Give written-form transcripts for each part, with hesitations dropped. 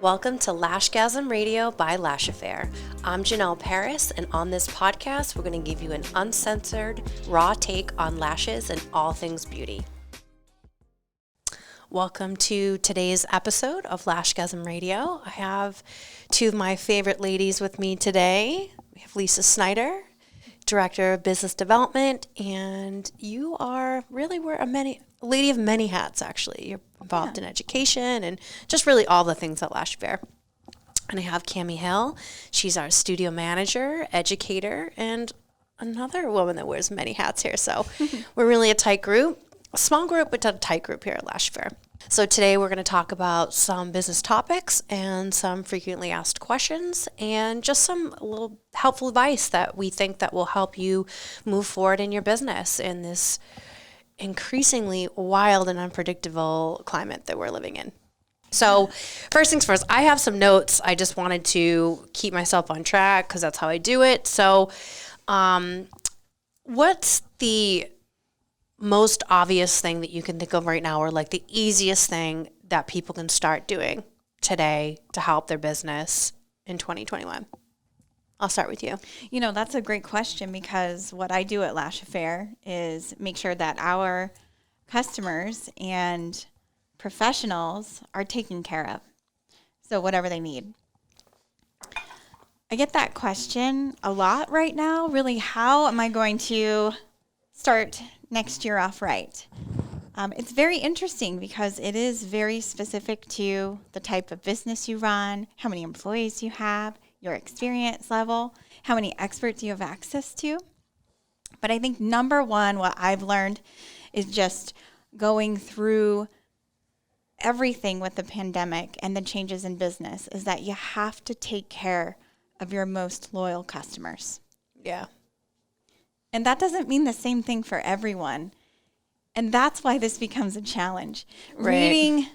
Welcome to Lashgasm Radio by Lash Affair. I'm Jenelle Paris, and on this podcast, we're going to give you an uncensored, raw take on lashes and all things beauty. Welcome to today's episode of Lashgasm Radio. I have two of my favorite ladies with me today. We have Lisa Snyder, Director of Business Development, and you are really a lady of many hats, actually. You're involved in education and just really all the things at Lash Affair. And I have Cammie Hill. She's our studio manager, educator, and another woman that wears many hats here. So we're really a tight group, a small group, but a tight group here at Lash Affair. So today we're going to talk about some business topics and some frequently asked questions and just some little helpful advice that we think that will help you move forward in your business in this increasingly wild and unpredictable climate that we're living in. So first things first, I have some notes. I just wanted to keep myself on track because that's how I do it. So what's the most obvious thing that you can think of right now, or like the easiest thing that people can start doing today to help their business in 2021? I'll start with you. You know, that's a great question, because what I do at Lash Affair is make sure that our customers and professionals are taken care of. So whatever they need. I get that question a lot right now. Really, how am I going to start next year off right? It's very interesting because it is very specific to the type of business you run, how many employees you have, your experience level, how many experts you have access to. But I think number one, what I've learned is just going through everything with the pandemic and the changes in business is that you have to take care of your most loyal customers. Yeah. And that doesn't mean the same thing for everyone. And that's why this becomes a challenge. Right. Reading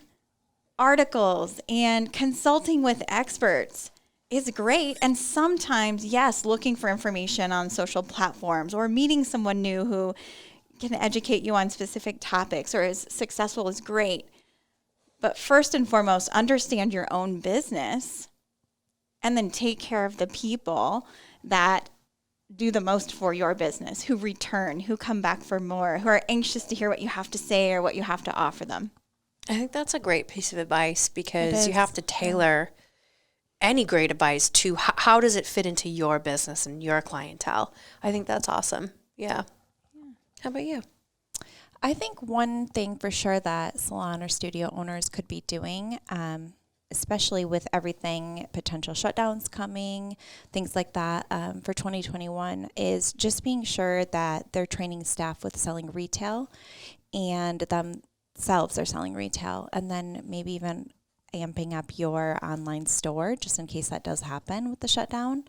articles and consulting with experts is great. And sometimes, yes, looking for information on social platforms or meeting someone new who can educate you on specific topics or is successful is great. But first and foremost, understand your own business and then take care of the people that do the most for your business, who return, who come back for more, who are anxious to hear what you have to say or what you have to offer them. I think that's a great piece of advice, because you have to tailor any great advice to how does it fit into your business and your clientele. I think that's awesome. Yeah. How about you? I think one thing for sure that salon or studio owners could be doing, especially with everything, potential shutdowns coming, things like that for 2021, is just being sure that they're training staff with selling retail and themselves are selling retail, and then maybe even amping up your online store just in case that does happen with the shutdown.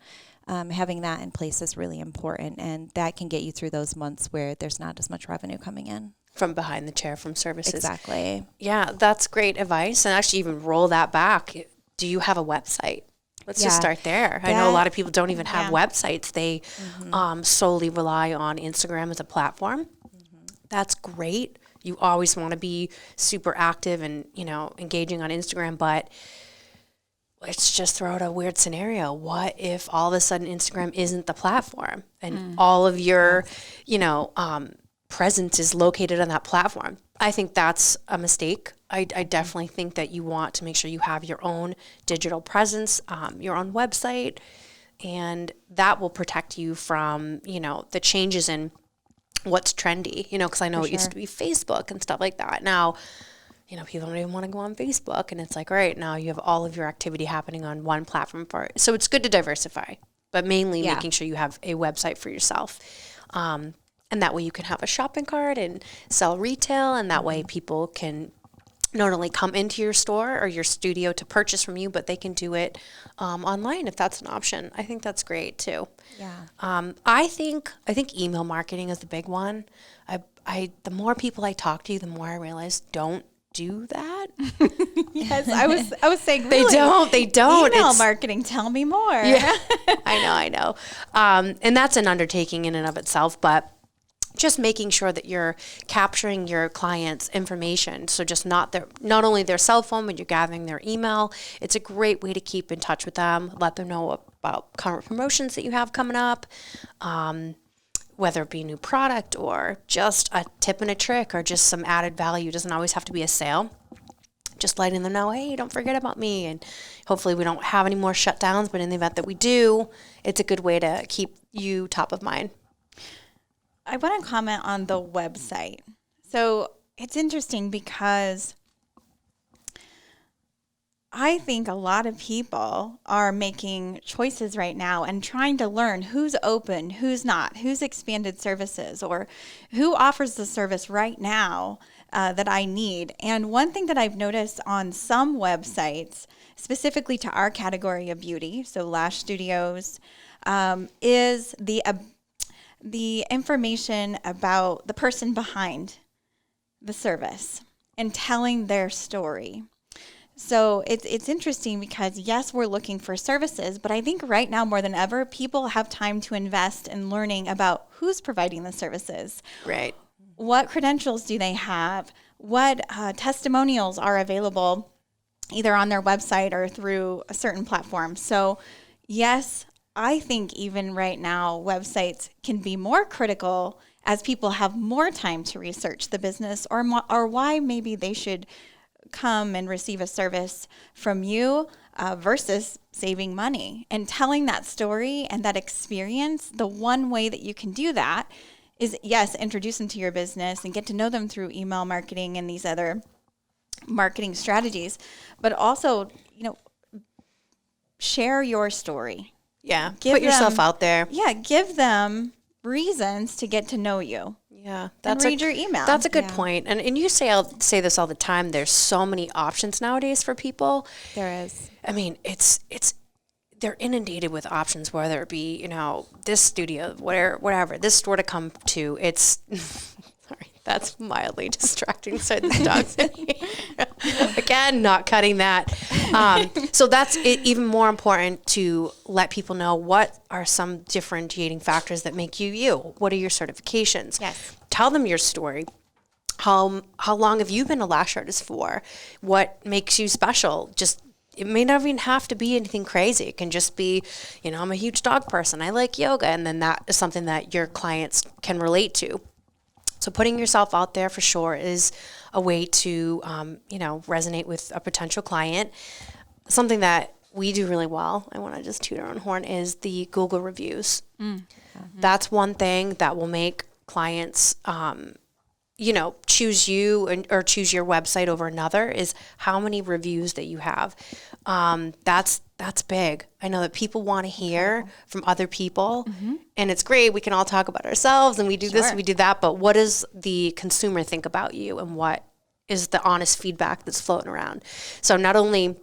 Having that in place is really important, and that can get you through those months where there's not as much revenue coming in. From behind the chair, from services. Exactly. Yeah, that's great advice. And actually even roll that back. Do you have a website? Let's just start there. I know a lot of people don't even have websites. They solely rely on Instagram as a platform. That's great. You always want to be super active and, engaging on Instagram, but let's just throw out a weird scenario. What if all of a sudden Instagram isn't the platform and all of your, presence is located on that platform? I think that's a mistake. I definitely think that you want to make sure you have your own digital presence, your own website, and that will protect you from, the changes in what's trendy, because I know it used to be Facebook and stuff like that. Now, people don't even want to go on Facebook, and it's like, all right, now you have all of your activity happening on one platform for it. So it's good to diversify, but mainly making sure you have a website for yourself. And that way you can have a shopping cart and sell retail, and that way people can not only come into your store or your studio to purchase from you, but they can do it online if that's an option. I think that's great too. Yeah. I think email marketing is the big one. The more people I talk to, the more I realize don't do that. Yes, I was saying really, they don't. Email marketing, tell me more. Yeah, I know. And that's an undertaking in and of itself, but just making sure that you're capturing your clients' information. So just not only their cell phone, but you're gathering their email. It's a great way to keep in touch with them, let them know about current promotions that you have coming up, whether it be a new product or just a tip and a trick or just some added value. It doesn't always have to be a sale. Just letting them know, hey, don't forget about me. And hopefully we don't have any more shutdowns, but in the event that we do, it's a good way to keep you top of mind. I want to comment on the website. So it's interesting because I think a lot of people are making choices right now and trying to learn who's open, who's not, who's expanded services, or who offers the service right now that I need. And one thing that I've noticed on some websites, specifically to our category of beauty, so Lash Studios, is the information about the person behind the service and telling their story. So it's interesting because, yes, we're looking for services, but I think right now more than ever, people have time to invest in learning about who's providing the services. Right. What credentials do they have? What testimonials are available either on their website or through a certain platform? So, yes, I think even right now, websites can be more critical as people have more time to research the business or why maybe they should come and receive a service from you versus saving money. And telling that story and that experience, the one way that you can do that is, yes, introduce them to your business and get to know them through email marketing and these other marketing strategies, but also, share your story. Yeah, put yourself out there. Yeah, give them reasons to get to know you. Yeah, and read your email. That's a good point. And you say this all the time. There's so many options nowadays for people. There is. I mean, they're inundated with options, whether it be, this studio, whatever, this store to come to. It's, sorry, that's mildly distracting. Sorry, the dog's in here. Again, not cutting that. So that's even more important to let people know what are some differentiating factors that make you you. What are your certifications? Yes. Tell them your story. How long have you been a lash artist for? What makes you special? It may not even have to be anything crazy. It can just be, I'm a huge dog person. I like yoga. And then that is something that your clients can relate to. So putting yourself out there for sure is a way to, resonate with a potential client. Something that we do really well, I want to just toot our own horn, is the Google reviews. Mm-hmm. That's one thing that will make clients, choose you or choose your website over another, is how many reviews that you have. That's big. I know that people want to hear from other people, and it's great. We can all talk about ourselves and we do this, we do that, but what does the consumer think about you, and what is the honest feedback that's floating around? So not only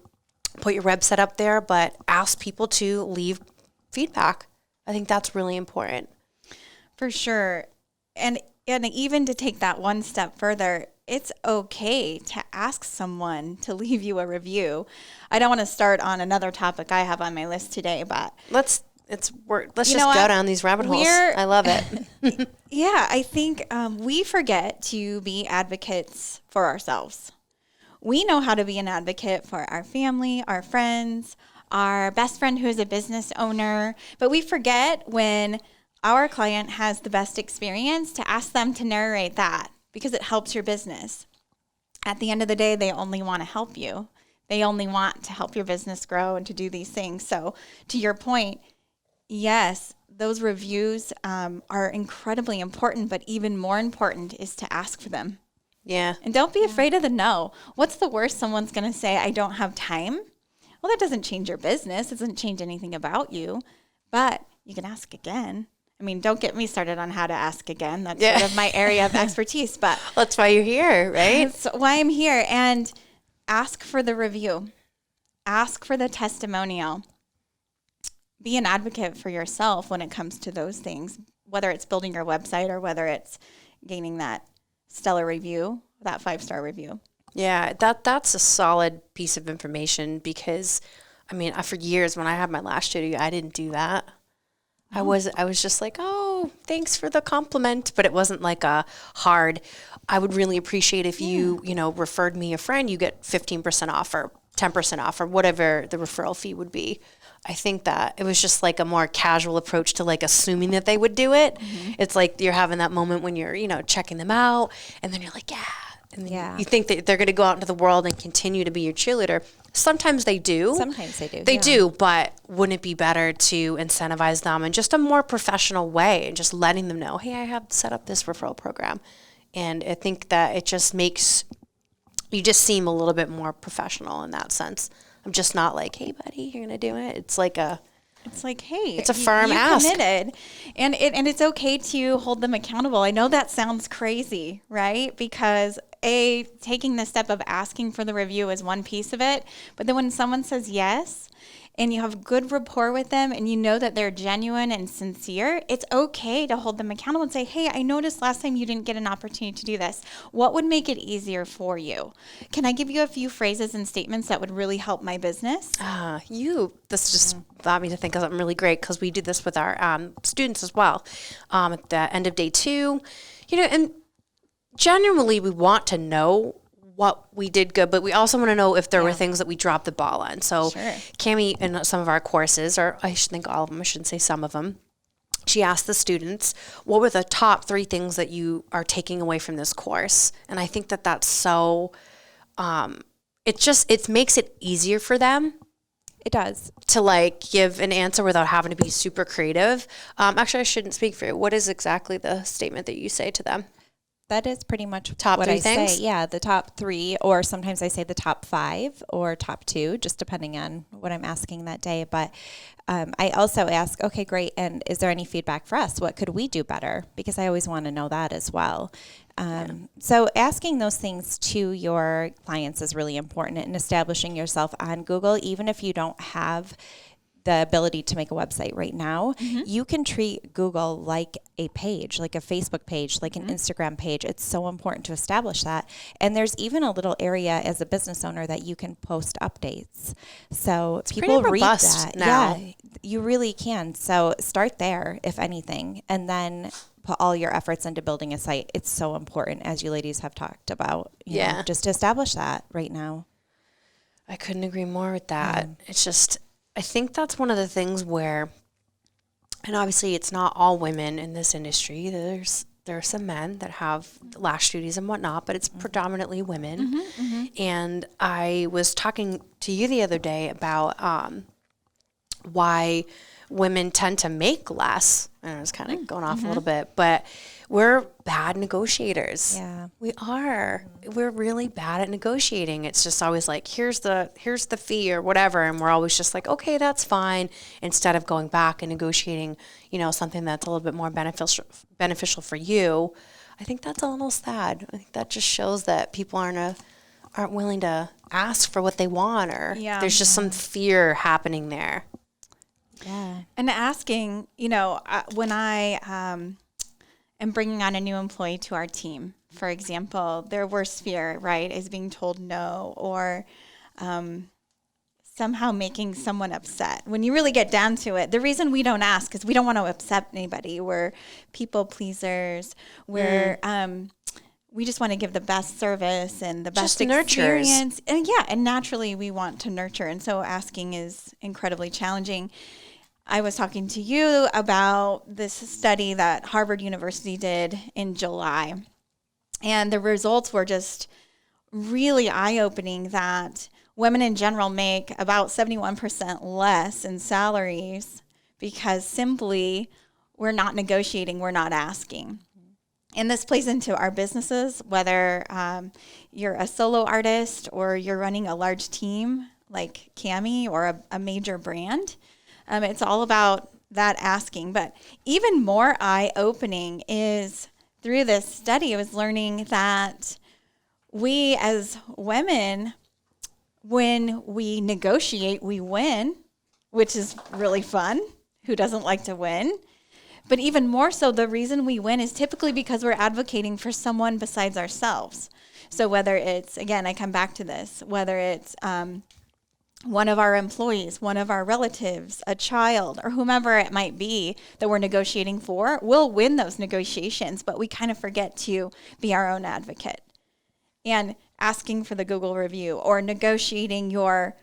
put your website up there, but ask people to leave feedback. I think that's really important. For sure. And even to take that one step further, it's okay to ask someone to leave you a review. I don't want to start on another topic I have on my list today, but let's just go down these rabbit holes. I love it. Yeah, I think we forget to be advocates for ourselves. We know how to be an advocate for our family, our friends, our best friend who is a business owner, but we forget when our client has the best experience to ask them to narrate that, because it helps your business. At the end of the day, they only want to help you. They only want to help your business grow and to do these things. So to your point, yes, those reviews are incredibly important, but even more important is to ask for them. Yeah. And don't be afraid of the no. What's the worst someone's going to say? I don't have time. Well, that doesn't change your business. It doesn't change anything about you, but you can ask again. I mean, don't get me started on how to ask again. That's sort of my area of expertise, but that's why you're here, right? That's why I'm here. And ask for the review. Ask for the testimonial. Be an advocate for yourself when it comes to those things, whether it's building your website or whether it's gaining that stellar review, that 5-star review. Yeah, that's a solid piece of information, because, I mean, for years when I had my lash studio, I didn't do that. I was just like, oh, thanks for the compliment, but it wasn't like a hard. I would really appreciate if you referred me a friend, you get 15% off or 10% off or whatever the referral fee would be. I think that it was just like a more casual approach to like assuming that they would do it. Mm-hmm. It's like you're having that moment when you're, checking them out, and then you're like, yeah. And then you think that they're going to go out into the world and continue to be your cheerleader. Sometimes they do. Sometimes they do. They do, but wouldn't it be better to incentivize them in just a more professional way and just letting them know, hey, I have set up this referral program. And I think that it just makes you just seem a little bit more professional in that sense. I'm just not like, hey, buddy, you're going to do it. It's like, hey, it's a firm ask. Committed. And it's okay to hold them accountable. I know that sounds crazy, right? Because taking the step of asking for the review is one piece of it. But then when someone says yes, and you have good rapport with them and you know that they're genuine and sincere, it's okay to hold them accountable and say, hey, I noticed last time you didn't get an opportunity to do this. What would make it easier for you? Can I give you a few phrases and statements that would really help my business? This just allowed me to think of something really great, because we do this with our students as well. At the end of day 2, and generally we want to know what we did good, but we also want to know if there were things that we dropped the ball on. So Cammie, in some of our courses, or I should think all of them, I shouldn't say some of them, she asked the students, what were the top 3 things that you are taking away from this course? And I think that that's so, it makes it easier for them. It does. To like give an answer without having to be super creative. Actually, I shouldn't speak for you. What is exactly the statement that you say to them? That is pretty much top what 3 I things? say. Yeah, the top 3, or sometimes I say the top 5 or top 2, just depending on what I'm asking that day. But I also ask, okay, great, and is there any feedback for us? What could we do better? Because I always want to know that as well. So asking those things to your clients is really important, and establishing yourself on Google, even if you don't have the ability to make a website right now, you can treat Google like a page, like a Facebook page, like an Instagram page. It's so important to establish that. And there's even a little area as a business owner that you can post updates. So it's people read that now. Yeah, you really can. So start there, if anything, and then put all your efforts into building a site. It's so important, as you ladies have talked about. You know, just to establish that right now. I couldn't agree more with that. It's just, I think that's one of the things where, and obviously it's not all women in this industry. There are some men that have lash studios and whatnot, but it's predominantly women. And I was talking to you the other day about why women tend to make less. And I was kind of going off a little bit, but we're bad negotiators. Yeah, we are. We're really bad at negotiating. It's just always like, here's the fee or whatever, and we're always just like, okay, that's fine. Instead of going back and negotiating, something that's a little bit more beneficial for you. I think that's a little sad. I think that just shows that people aren't willing to ask for what they want, or there's just some fear happening there. Yeah, and asking, when I am bringing on a new employee to our team, for example, their worst fear, right, is being told no, or somehow making someone upset. When you really get down to it, the reason we don't ask is we don't want to upset anybody. We're people pleasers. We just want to give the best service and the best experience. And naturally we want to nurture. And so asking is incredibly challenging. I was talking to you about this study that Harvard University did in July. And the results were just really eye-opening that women in general make about 71% less in salaries because simply we're not negotiating, we're not asking. And this plays into our businesses, whether you're a solo artist or you're running a large team like Cammie or a major brand. It's all about that asking. But even more eye-opening is through this study, I was learning that we as women, when we negotiate, we win, which is really fun. Who doesn't like to win? But even more so, the reason we win is typically because we're advocating for someone besides ourselves. So whether it's, again, I come back to this, whether it's one of our employees, one of our relatives, a child, or whomever it might be that we're negotiating for, will win those negotiations, but we kind of forget to be our own advocate. And asking for the Google review, or negotiating your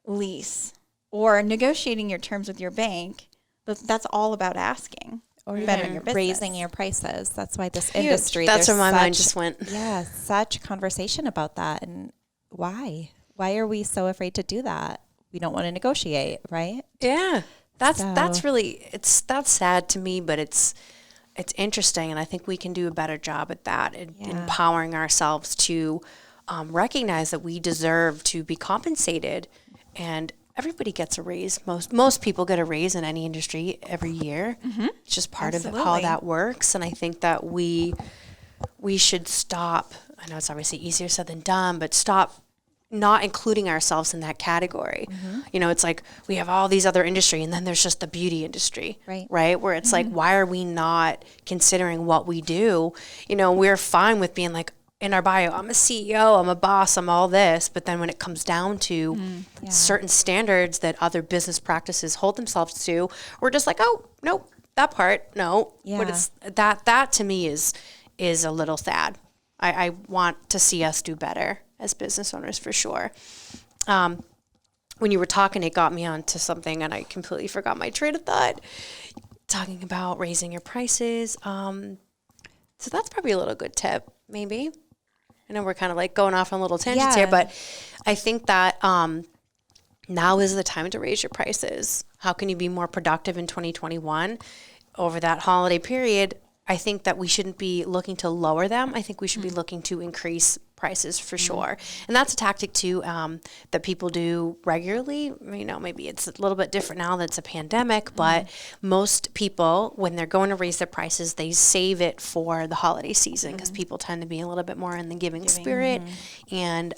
lease, or negotiating your terms with your bank, that's all about asking. Or bettering your business. Raising your prices. That's why this industry. That's where my mind such- just went. Yeah, such conversation about that. And why? Why are we so afraid to do that? We don't want to negotiate, right? Yeah. That's really, that's sad to me, but it's interesting, and I think we can do a better job at that, empowering ourselves to recognize that we deserve to be compensated, and everybody gets a raise. Most people get a raise in any industry every year. It's just part of how that works, and I think that we should stop. I know it's obviously easier said than done, but stop not including ourselves in that category. You know, it's like we have all these other industry, and then there's just the beauty industry, right? Where it's like, why are we not considering what we do? You know, we're fine with being like, in our bio, I'm a CEO, I'm a boss, I'm all this. But then when it comes down to certain standards that other business practices hold themselves to, we're just like, oh, nope, that part, no. Yeah. But it's that to me is a little sad. I want to see us do better as business owners, for sure. When you were talking, it got me onto something, and I completely forgot my train of thought. Talking about raising your prices. So that's probably a little good tip, maybe. I know we're kind of like going off on little tangents here, but I think that now is the time to raise your prices. How can you be more productive in 2021 over that holiday period? I think that we shouldn't be looking to lower them. I think we should be looking to increase prices for sure. And that's a tactic too that people do regularly. You know, maybe it's a little bit different now that it's a pandemic, but most people, when they're going to raise their prices, they save it for the holiday season, because people tend to be a little bit more in the giving spirit. And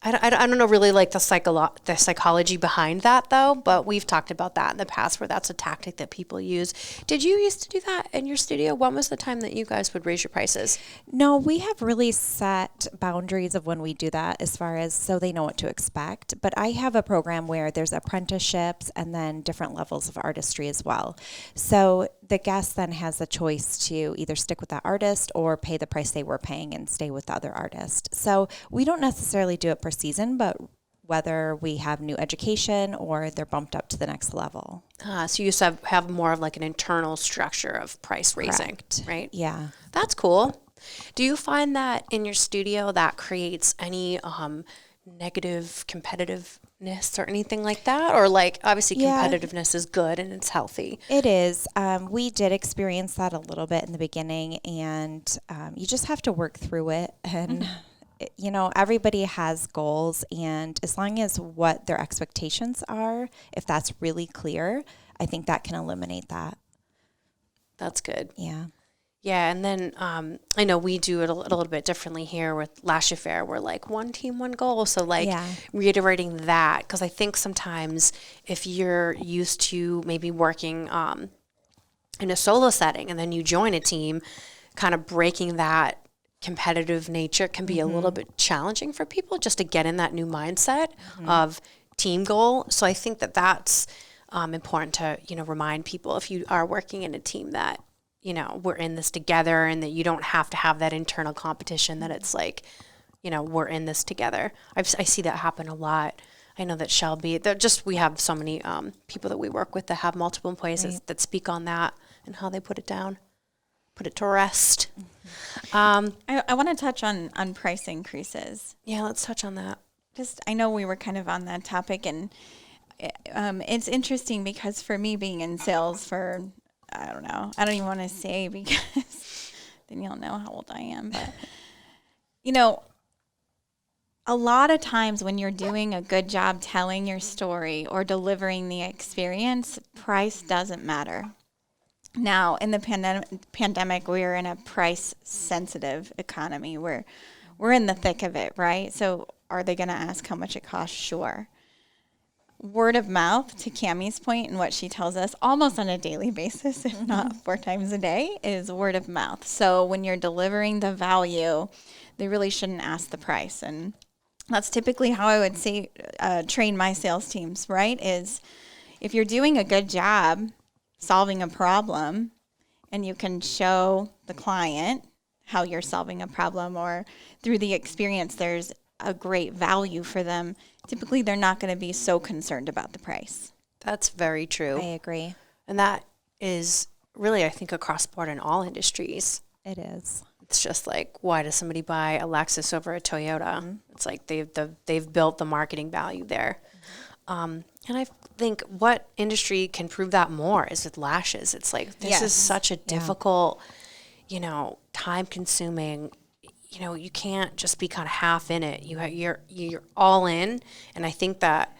I don't know really like the psychology behind that, though, but we've talked about that in the past, where that's a tactic that people use. Did you used to do that in your studio? When was the time that you guys would raise your prices? No, we have really set boundaries of when we do that, as far as so they know what to expect. But I have a program where there's apprenticeships and then different levels of artistry as well. So the guest then has the choice to either stick with that artist or pay the price they were paying and stay with the other artist. So we don't necessarily do it per season, but whether we have new education or they're bumped up to the next level. So you used to have more of like an internal structure of price raising, Correct. right? Yeah. That's cool. Do you find that in your studio that creates any negative competitiveness or anything like that? Or like, obviously competitiveness is good and it's healthy. It is. We did experience that a little bit in the beginning, and you just have to work through it. And you know, everybody has goals, and as long as what their expectations are, if that's really clear, I think that can eliminate that. That's good. Yeah. Yeah, and then I know we do it a little bit differently here with Lash Affair. We're like one team, one goal. So like reiterating that, because I think sometimes if you're used to maybe working in a solo setting and then you join a team, kind of breaking that competitive nature can be a little bit challenging for people just to get in that new mindset of team goal. So I think that that's important to, you know, remind people if you are working in a team that, you know, we're in this together, and that you don't have to have that internal competition, that it's like, you know, we're in this together. I see that happen a lot. I know that Shelby, we have so many people that we work with that have multiple employees that speak on that and how they put it down, put it to rest. I want to touch on price increases. Yeah, let's touch on that. I know we were kind of on that topic, and it's interesting because for me, being in sales for, I don't even want to say, because then you'll know how old I am. But, you know, a lot of times when you're doing a good job telling your story or delivering the experience, price doesn't matter. Now, in the pandemic, we're in a price-sensitive economy. We're in the thick of it, right? So are they going to ask how much it costs? Sure. Word of mouth, to Cammie's point and what she tells us almost on a daily basis, if not 4 times a day, is word of mouth. So when you're delivering the value, they really shouldn't ask the price. And That's typically how I would say train my sales teams, right? Is if you're doing a good job solving a problem and you can show the client how you're solving a problem, or through the experience there's a great value for them, typically they're not going to be so concerned about the price. That's very true. I agree. And that is really, I think, across the board in all industries. It is. It's just like, why does somebody buy a Lexus over a Toyota? Mm-hmm. It's like they've built the marketing value there. Mm-hmm. And I think what industry can prove that more is with lashes. It's like, this is such a difficult, time-consuming, you can't just be kind of half in it. You're all in. And I think that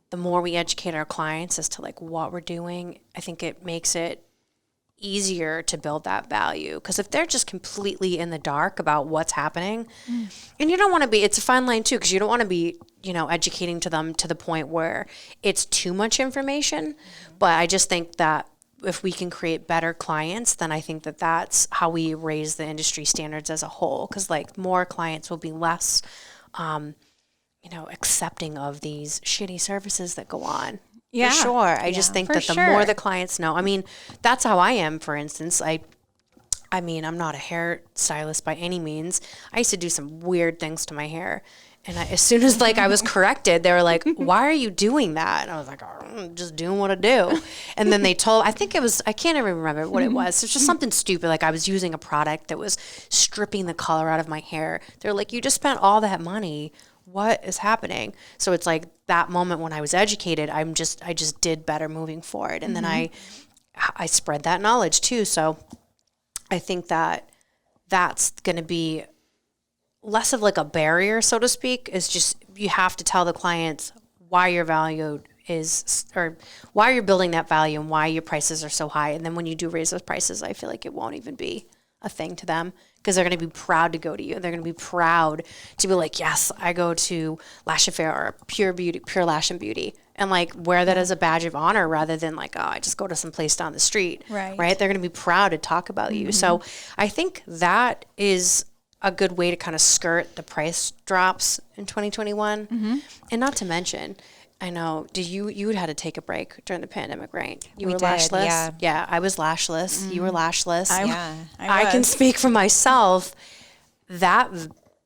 the more we educate our clients as to like what we're doing, I think it makes it easier to build that value. Because if they're just completely in the dark about what's happening, and you don't want to be, it's a fine line too, because you don't want to be, educating to them to the point where it's too much information. But I just think that if we can create better clients, then I think that that's how we raise the industry standards as a whole. Because like more clients will be less, accepting of these shitty services that go on. Yeah, for sure. I just think that the more the clients know, I mean, that's how I am, for instance. I mean, I'm not a hairstylist by any means. I used to do some weird things to my hair. And as soon as I was corrected, they were like, why are you doing that? And I was like, oh, I'm just doing what I do. And then they told, I think it was, I can't even remember what it was. It's just something stupid. Like I was using a product that was stripping the color out of my hair. They're like, you just spent all that money. What is happening? So it's like that moment when I was educated, I just did better moving forward. And then I spread that knowledge too. So I think that that's going to be less of like a barrier, so to speak. Is just, you have to tell the clients why your value is, or why you're building that value and why your prices are so high. And then when you do raise those prices, I feel like it won't even be a thing to them, because they're going to be proud to go to you. They're going to be proud to be like, yes, I go to Lash Affair or Pure Lash and Beauty, and like wear that as a badge of honor rather than like, oh, I just go to some place down the street. Right. They're going to be proud to talk about you. So I think that is a good way to kind of skirt the price drops in 2021. And not to mention, I know, you had to take a break during the pandemic, right? You were lashless? Yeah, I was lashless. You were lashless. I can speak for myself. That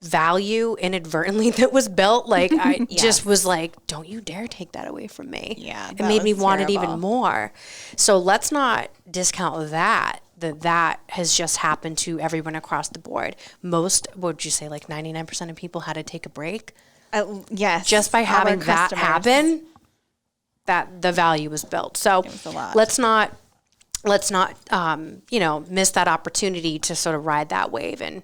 value inadvertently that was built, like I just was like, don't you dare take that away from me. Yeah, it made me want it even more. So let's not discount that has just happened to everyone across the board. Most, what would you say, like 99% of people had to take a break? Yes. Just by having that happen, that the value was built. So let's not miss that opportunity to sort of ride that wave and,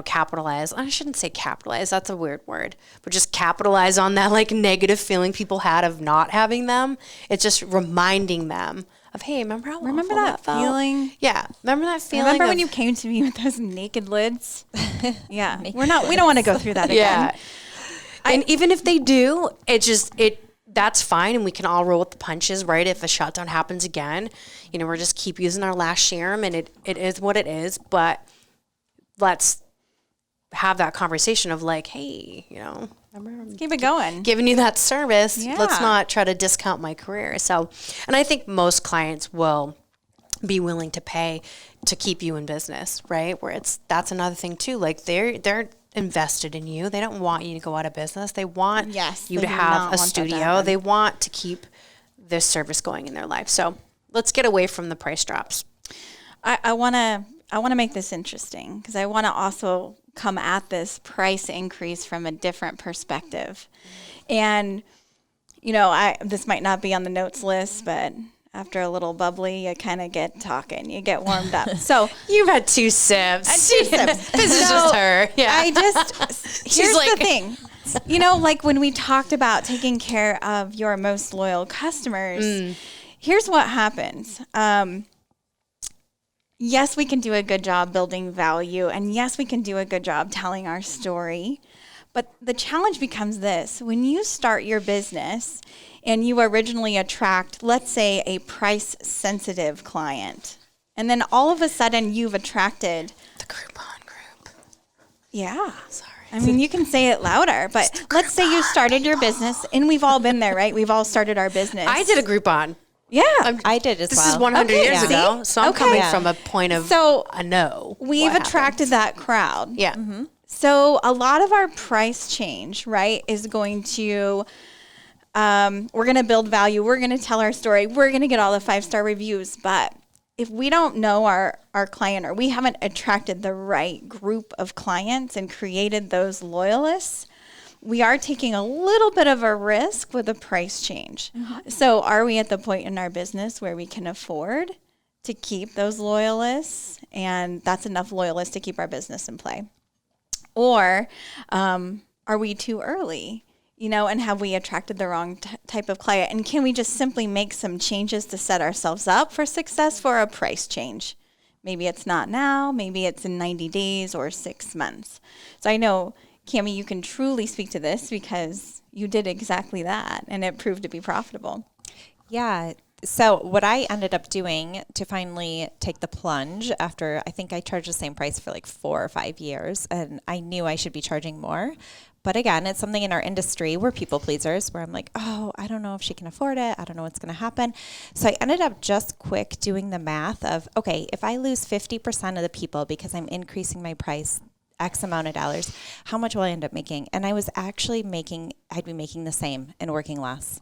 capitalize. I shouldn't say capitalize. That's a weird word, but just capitalize on that like negative feeling people had of not having them. It's just reminding them of, hey, remember that feeling? Yeah. Remember that feeling? Remember when you came to me with those naked lids? Yeah. we don't want to go through that again. Yeah. And even if they do, that's fine, and we can all roll with the punches, right? If a shutdown happens again, we're just keep using our lash serum, and it is what it is. But let's have that conversation of like, hey, let's keep it going. Giving you that service. Yeah. Let's not try to discount my career. So, and I think most clients will be willing to pay to keep you in business, right? That's another thing too. Like they're invested in you. They don't want you to go out of business. They want you to have a studio. They want to keep this service going in their life. So let's get away from the price drops. I want to make this interesting, because I want to also come at this price increase from a different perspective. And, this might not be on the notes list, but after a little bubbly, you kind of get talking. You get warmed up. So you've had 2 sips. This is just her. Yeah. Here's the thing. Like when we talked about taking care of your most loyal customers, here's what happens. Yes, we can do a good job building value, and yes, we can do a good job telling our story. But the challenge becomes this: when you start your business and you originally attract, let's say, a price-sensitive client, and then all of a sudden you've attracted the Groupon group. Yeah. Sorry. I mean, you can say it louder, but let's say you started your business, and we've all been there, right? We've all started our business. I did a Groupon. Yeah. I did as well. This is 100 years ago, so I'm coming from a point of a no. We've attracted that crowd. Yeah. So a lot of our price change, right, is going to, we're going to build value. We're going to tell our story. We're going to get all the 5-star reviews. But if we don't know our client, or we haven't attracted the right group of clients and created those loyalists, we are taking a little bit of a risk with a price change. So are we at the point in our business where we can afford to keep those loyalists, and that's enough loyalists to keep our business in play? Or are we too early, and have we attracted the wrong type of client? And can we just simply make some changes to set ourselves up for success for a price change? Maybe it's not now, maybe it's in 90 days or 6 months. So I know, Cammie, you can truly speak to this because you did exactly that, and it proved to be profitable. Yeah. So what I ended up doing to finally take the plunge after, I think I charged the same price for like 4 or 5 years, and I knew I should be charging more. But again, it's something in our industry, we're people pleasers, where I'm like, oh, I don't know if she can afford it. I don't know what's going to happen. So I ended up just quick doing the math of, okay, if I lose 50% of the people because I'm increasing my price X amount of dollars, how much will I end up making? And I was actually I'd be making the same and working less.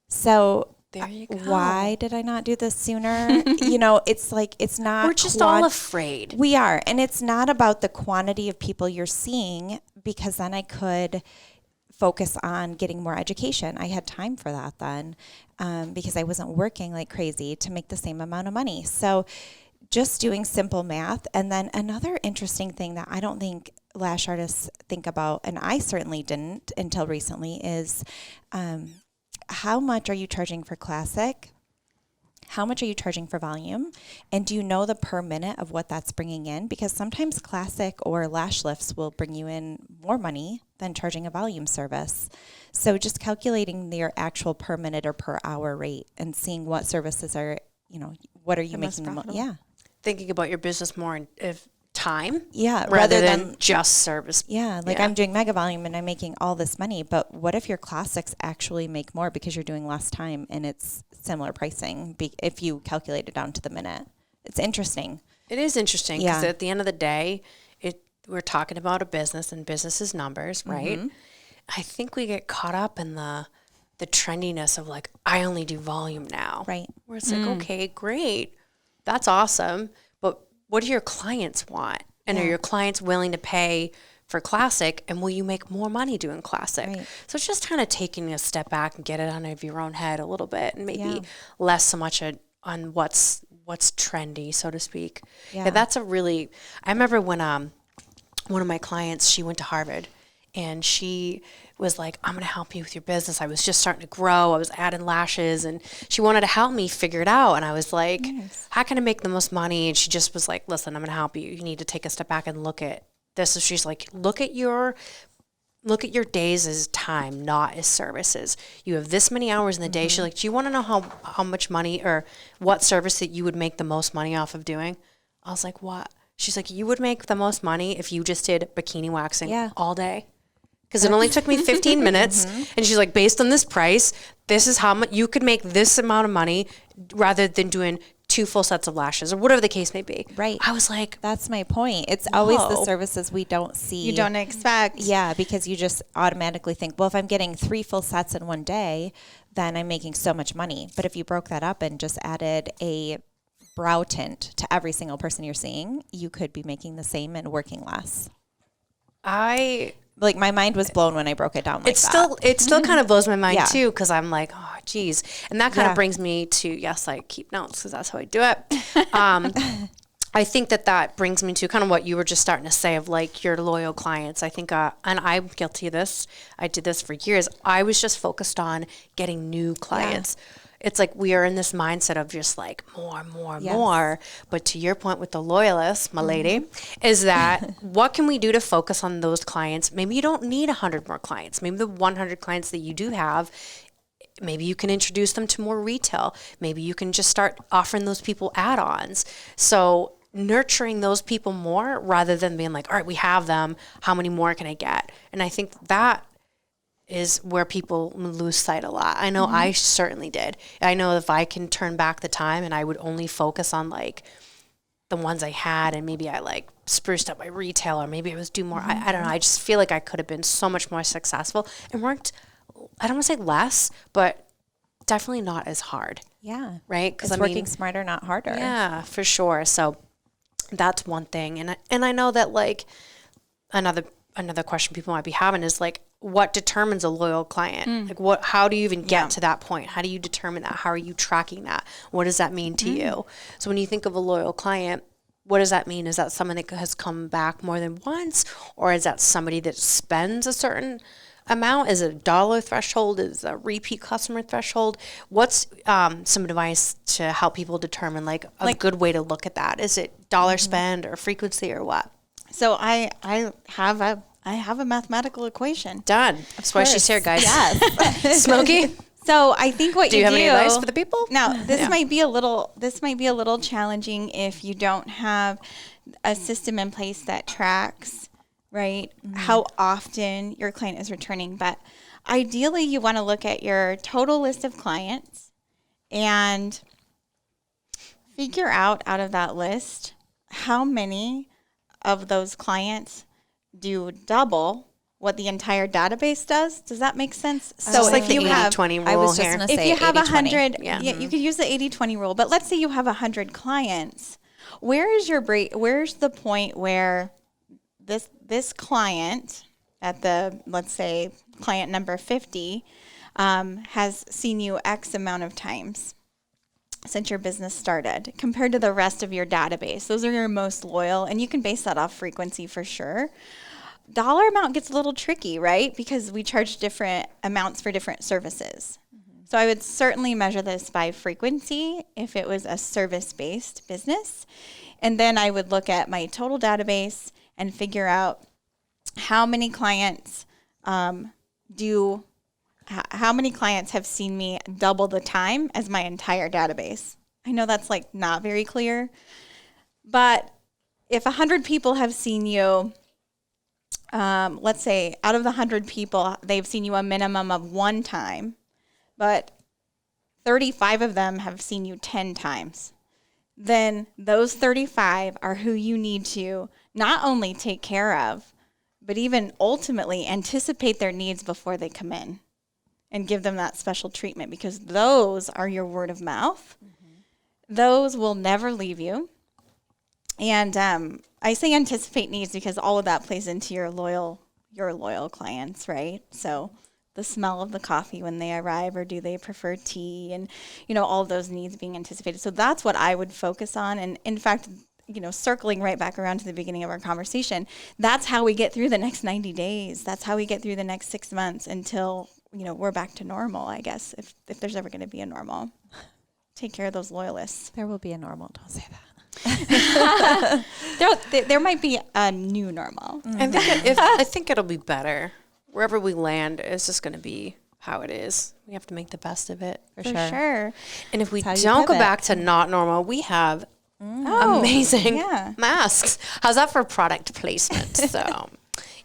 So there you go. Why did I not do this sooner? It's like, it's not. We're just all afraid. We are. And it's not about the quantity of people you're seeing, because then I could focus on getting more education. I had time for that then, because I wasn't working like crazy to make the same amount of money. So just doing simple math. And then another interesting thing that I don't think lash artists think about, and I certainly didn't until recently, is how much are you charging for classic? How much are you charging for volume? And do you know the per minute of what that's bringing in? Because sometimes classic or lash lifts will bring you in more money than charging a volume service. So just calculating your actual per minute or per hour rate and seeing what services are, what are you making the most? Yeah. Thinking about your business more of time. Yeah. Rather than just service. Yeah. I'm doing mega volume and I'm making all this money, but what if your classics actually make more because you're doing less time and it's similar pricing if you calculate it down to the minute? It's interesting. It is interesting because at the end of the day, we're talking about a business, and business is numbers, right? Mm-hmm. I think we get caught up in the trendiness of like, I only do volume now. Right. Where it's like, okay, great. That's awesome. But what do your clients want? And are your clients willing to pay for classic? And will you make more money doing classic? Right. So it's just kind of taking a step back and get it out of your own head a little bit, and maybe less so much on what's trendy, so to speak. Yeah, that's I remember when one of my clients, she went to Harvard, and she was like, I'm going to help you with your business. I was just starting to grow. I was adding lashes, and she wanted to help me figure it out. And I was like, how can I make the most money? And she just was like, listen, I'm going to help you. You need to take a step back and look at this. So she's like, look at your days as time, not as services. You have this many hours in the day. She's like, do you want to know how much money or what service that you would make the most money off of doing? I was like, what? She's like, you would make the most money if you just did bikini waxing all day. Because it only took me 15 minutes. And she's like, based on this price, this is how much you could make this amount of money rather than doing 2 full sets of lashes or whatever the case may be. Right. I was like, that's my point. It's always the services we don't see. You don't expect. Yeah, because you just automatically think, well, if I'm getting 3 full sets in one day, then I'm making so much money. But if you broke that up and just added a brow tint to every single person you're seeing, you could be making the same and working less. My mind was blown when I broke it down like that. It still kind of blows my mind too, because I'm like, oh, geez. And that kind of brings me to, yes, I keep notes because that's how I do it. I think that brings me to kind of what you were just starting to say of like your loyal clients. I think, and I'm guilty of this. I did this for years. I was just focused on getting new clients. It's like we are in this mindset of just like more. But to your point with the loyalists, my lady, is that what can we do to focus on those clients? Maybe you don't need 100 more clients. Maybe the 100 clients that you do have, maybe you can introduce them to more retail. Maybe you can just start offering those people add-ons. So nurturing those people more rather than being like, all right, we have them. How many more can I get? And I think that is where people lose sight a lot. I know I certainly did. I know if I can turn back the time and I would only focus on like the ones I had, and maybe I like spruced up my retail, or maybe I was doing more. I don't know. I just feel like I could have been so much more successful and worked, I don't want to say less, but definitely not as hard. Yeah. Right? Because working smarter, not harder. Yeah, for sure. So that's one thing. And I know that like another question people might be having is like, what determines a loyal client? Like how do you even get to that point? How do you determine that? How are you tracking that? What does that mean to you? So when you think of a loyal client, what does that mean? Is that someone that has come back more than once? Or is that somebody that spends a certain amount? Is it a dollar threshold? Is it a repeat customer threshold? What's some advice to help people determine like a good way to look at that? Is it dollar spend or frequency or what? So I have a mathematical equation. Done. That's why she's here, guys. Yes. Smoky? So I think what do you have any advice for the people? Now, this might be a little challenging if you don't have a system in place that tracks, right, how often your client is returning. But ideally, you want to look at your total list of clients and figure out of that list how many of those clients do double what the entire database does. Does that make sense? So if you have 80-20 rule I was just here. going to If say you have 80-20. 100, you could use the 80-20 rule, but let's say you have 100 clients. Where's the point where this client at let's say client number 50 has seen you X amount of times since your business started compared to the rest of your database? Those are your most loyal, and you can base that off frequency for sure. Dollar amount gets a little tricky, right? Because we charge different amounts for different services. So I would certainly measure this by frequency if it was a service-based business. And then I would look at my total database and figure out how many clients how many clients have seen me double the time as my entire database. I know that's like not very clear, but if 100 people have seen you, let's say out of the 100 people, they've seen you a minimum of 1 time, but 35 of them have seen you 10 times. Then those 35 are who you need to not only take care of, but even ultimately anticipate their needs before they come in and give them that special treatment, because those are your word of mouth. Those will never leave you. And I say anticipate needs because all of that plays into your loyal clients, right? So the smell of the coffee when they arrive, or do they prefer tea, and all of those needs being anticipated. So that's what I would focus on. And in fact, circling right back around to the beginning of our conversation, that's how we get through the next 90 days. That's how we get through the next 6 months until we're back to normal, I guess, if there's ever going to be a normal. Take care of those loyalists. There will be a normal. Don't say that. There might be a new normal. I think it'll be better. Wherever we land, it's just going to be how it is. We have to make the best of it. For sure. And if we don't go back to not normal, we have amazing masks. How's that for product placement? So,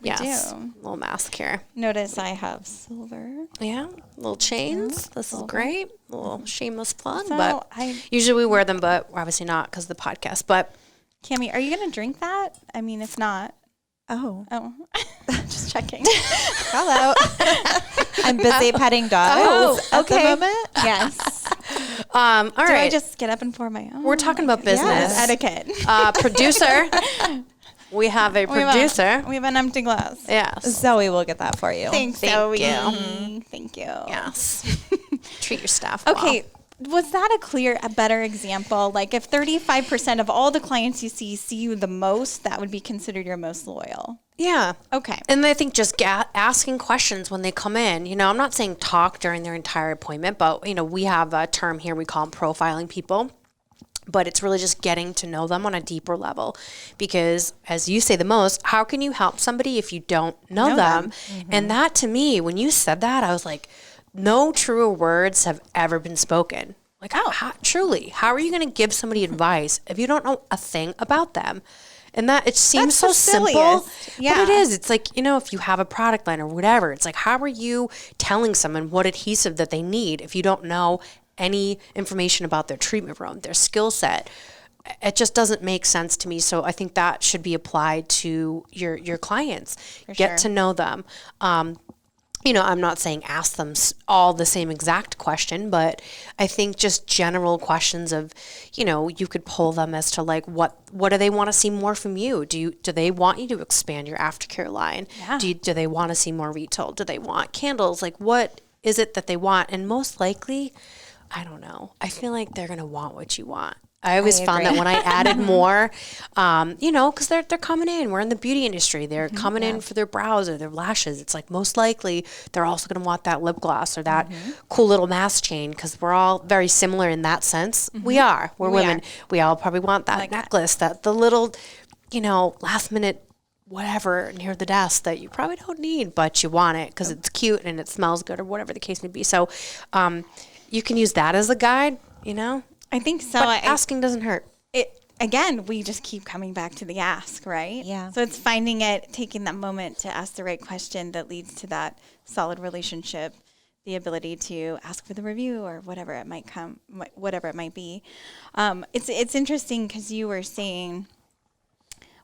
yes, little mask here. Notice I have silver. Yeah, little chains. This is great. A little shameless plug, So but usually we wear them, but obviously not because of the podcast. But Cami, are you going to drink that? I mean, if not. Oh, just checking. hello. I'm busy petting dogs at the moment. Yes. all right. Do I just get up and pour my own? We're talking about business etiquette. Producer. We have a producer. We have an empty glass. Yes. Zoe will get that for you. Thanks, Thank Zoe. you. Thank you. Yes. Treat your staff Okay. well. Was that a better example? Like if 35% of all the clients you see you the most, that would be considered your most loyal. Yeah. Okay. And I think just asking questions when they come in. I'm not saying talk during their entire appointment, but, we have a term here we call profiling people. But it's really just getting to know them on a deeper level. Because as you say the most, how can you help somebody if you don't know them? Mm-hmm. And that to me, when you said that, I was like, no truer words have ever been spoken. Like, truly, how are you going to give somebody advice if you don't know a thing about them? And that it seems so simple, but it is. It's like, if you have a product line or whatever, it's like, how are you telling someone what adhesive that they need if you don't know any information about their treatment room, their skill set? It just doesn't make sense to me. So I think that should be applied to your clients. Get to know them. I'm not saying ask them all the same exact question, but I think just general questions of, you could pull them as to like, what do they want to see more from you? Do they want you to expand your aftercare line? Yeah. Do they want to see more retail? Do they want candles? Like, what is it that they want? And most likely, I don't know. I feel like they're going to want what you want. I always found that when I added more, because they're coming in. We're in the beauty industry. They're coming in for their brows or their lashes. It's like most likely they're also going to want that lip gloss or that cool little mask chain because we're all very similar in that sense. We are. We're women. We all probably want that necklace, that the little, last minute whatever near the desk that you probably don't need, but you want it because it's cute and it smells good or whatever the case may be. So you can use that as a guide, I think so. But asking doesn't hurt. Again, we just keep coming back to the ask, right? Yeah. So it's taking that moment to ask the right question that leads to that solid relationship, the ability to ask for the review or whatever it might be. It's interesting because you were saying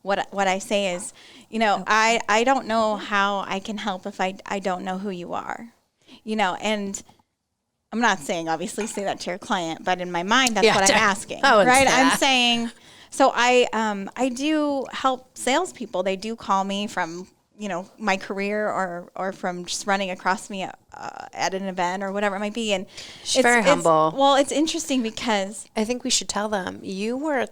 what I say is, I don't know how I can help if I don't know who you are, and I'm not saying obviously say that to your client, but in my mind, that's what I'm asking, right? I'm saying, so I do help salespeople. They do call me from, my career or from just running across me at an event or whatever it might be. And she's very humble. Well, it's interesting because I think we should tell them you weren't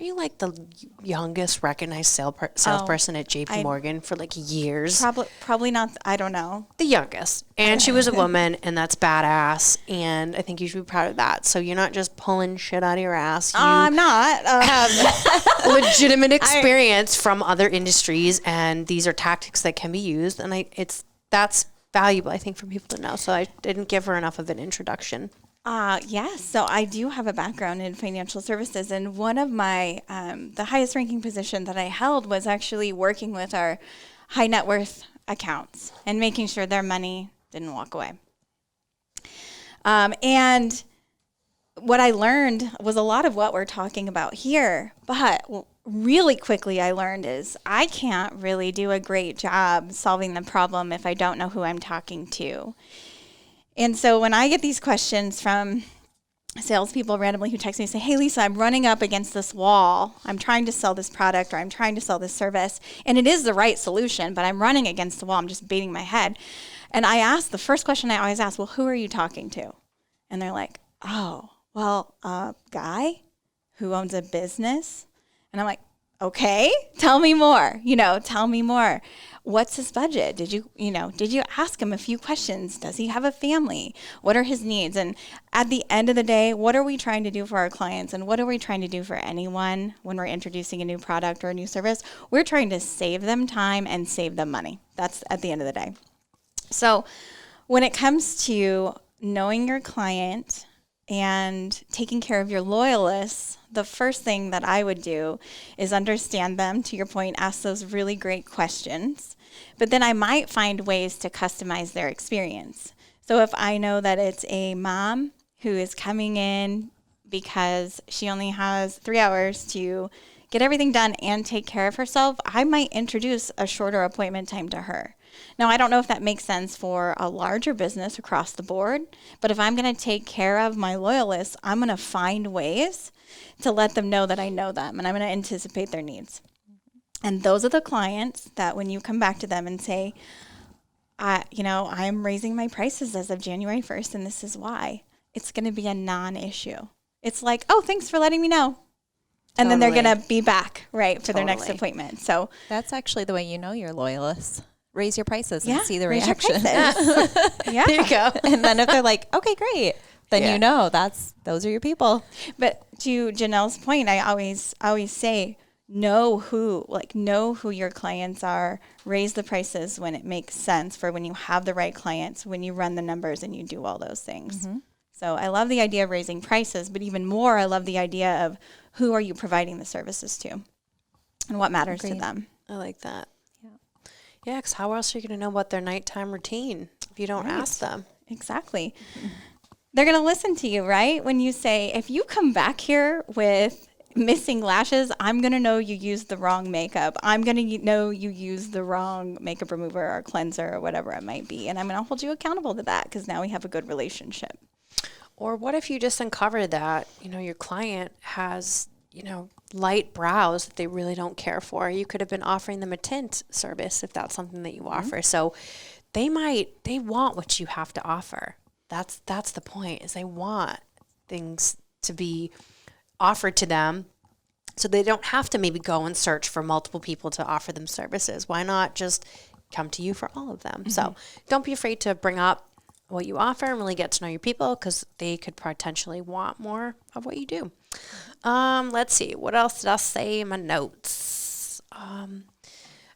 you like the youngest recognized salesperson at JP Morgan for like years? Probably not. I don't know. The youngest. And she was a woman, and that's badass. And I think you should be proud of that. So you're not just pulling shit out of your ass. I'm not. Have legitimate experience from other industries, and these are tactics that can be used. And that's valuable, I think, for people to know. So I didn't give her enough of an introduction. Yes. So I do have a background in financial services, and one of my the highest ranking position that I held was actually working with our high net worth accounts and making sure their money didn't walk away. And what I learned was a lot of what we're talking about here, but really quickly I learned is I can't really do a great job solving the problem if I don't know who I'm talking to. And so when I get these questions from salespeople randomly who text me and say, hey, Lisa, I'm running up against this wall. I'm trying to sell this product or I'm trying to sell this service. And it is the right solution, but I'm running against the wall. I'm just beating my head. And the first question I always ask, well, who are you talking to? And they're like, oh, well, a guy who owns a business. And I'm like, okay, tell me more. Tell me more. What's his budget? Did you ask him a few questions? Does he have a family? What are his needs? And at the end of the day, what are we trying to do for our clients? And what are we trying to do for anyone when we're introducing a new product or a new service? We're trying to save them time and save them money. That's at the end of the day. So when it comes to knowing your client and taking care of your loyalists, the first thing that I would do is understand them, to your point, ask those really great questions. But then I might find ways to customize their experience. So if I know that it's a mom who is coming in because she only has 3 hours to get everything done and take care of herself, I might introduce a shorter appointment time to her. Now, I don't know if that makes sense for a larger business across the board, but if I'm going to take care of my loyalists, I'm going to find ways to let them know that I know them, and I'm going to anticipate their needs. And those are the clients that when you come back to them and say, I'm raising my prices as of January 1st, and this is why, it's going to be a non-issue. It's like, oh, thanks for letting me know. And then they're going to be back, right, for their next appointment. So that's actually the way you know your loyalists. Raise your prices and see the reaction. Yeah. There you go. And then if they're like, okay, great, then you know those are your people. But to Jenelle's point, I always say know who your clients are. Raise the prices when it makes sense for when you have the right clients, when you run the numbers and you do all those things. Mm-hmm. So I love the idea of raising prices, but even more, I love the idea of who are you providing the services to and what matters to them. I like that. Yeah, because how else are you going to know what their nighttime routine if you don't ask them? Exactly. They're going to listen to you, right? When you say, if you come back here with missing lashes, I'm going to know you used the wrong makeup. I'm going to know you used the wrong makeup remover or cleanser or whatever it might be. And I'm going to hold you accountable to that because now we have a good relationship. Or what if you just uncovered that, your client has, light brows that they really don't care for? You could have been offering them a tint service if that's something that you offer. So they want what you have to offer. That's the point, is they want things to be offered to them so they don't have to maybe go and search for multiple people to offer them services. Why not just come to you for all of them? So don't be afraid to bring up what you offer and really get to know your people, because they could potentially want more of what you do. Let's see. What else did I say in my notes?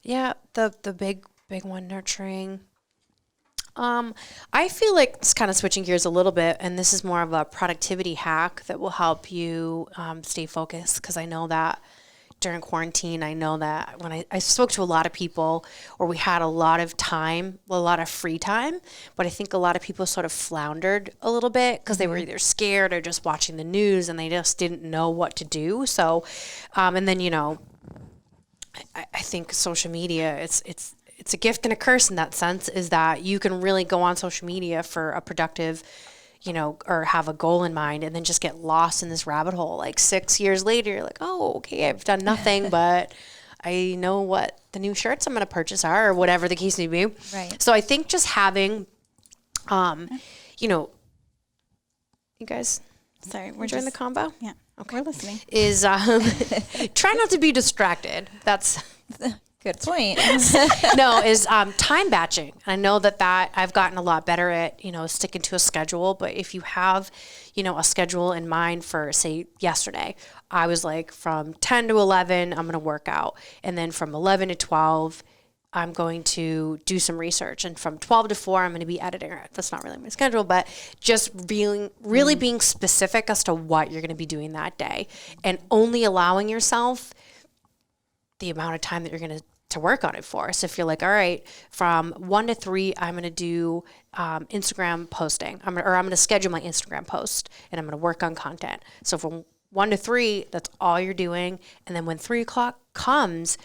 The big one, nurturing. I feel like it's kind of switching gears a little bit, and this is more of a productivity hack that will help you stay focused, because I know that during quarantine, I know that when I spoke to a lot of people, or we had a lot of time, a lot of free time, but I think a lot of people sort of floundered a little bit because they were either scared or just watching the news and they just didn't know what to do. So, and then, I think social media, it's a gift and a curse in that sense, is that you can really go on social media for a productive, or have a goal in mind, and then just get lost in this rabbit hole. Like 6 years later, you're like, oh, okay, I've done nothing, but I know what the new shirts I'm going to purchase are, or whatever the case may be. Right. So I think just having, you guys, sorry, we're enjoying the combo? Yeah. Okay. We're listening. Is try not to be distracted. That's Good point. is time batching. I know that I've gotten a lot better at, sticking to a schedule. But if you have, a schedule in mind for, say, yesterday, I was like, from 10 to 11, I'm going to work out. And then from 11 to 12, I'm going to do some research. And from 12 to 4, I'm going to be editing. That's not really my schedule, but just really being specific as to what you're going to be doing that day, and only allowing yourself the amount of time that you're going to work on it for. So if you're like, all right, from 1 to 3, I'm going to do Instagram posting. I'm going to schedule my Instagram post, and I'm going to work on content. So from 1 to 3, that's all you're doing. And then when 3 o'clock comes,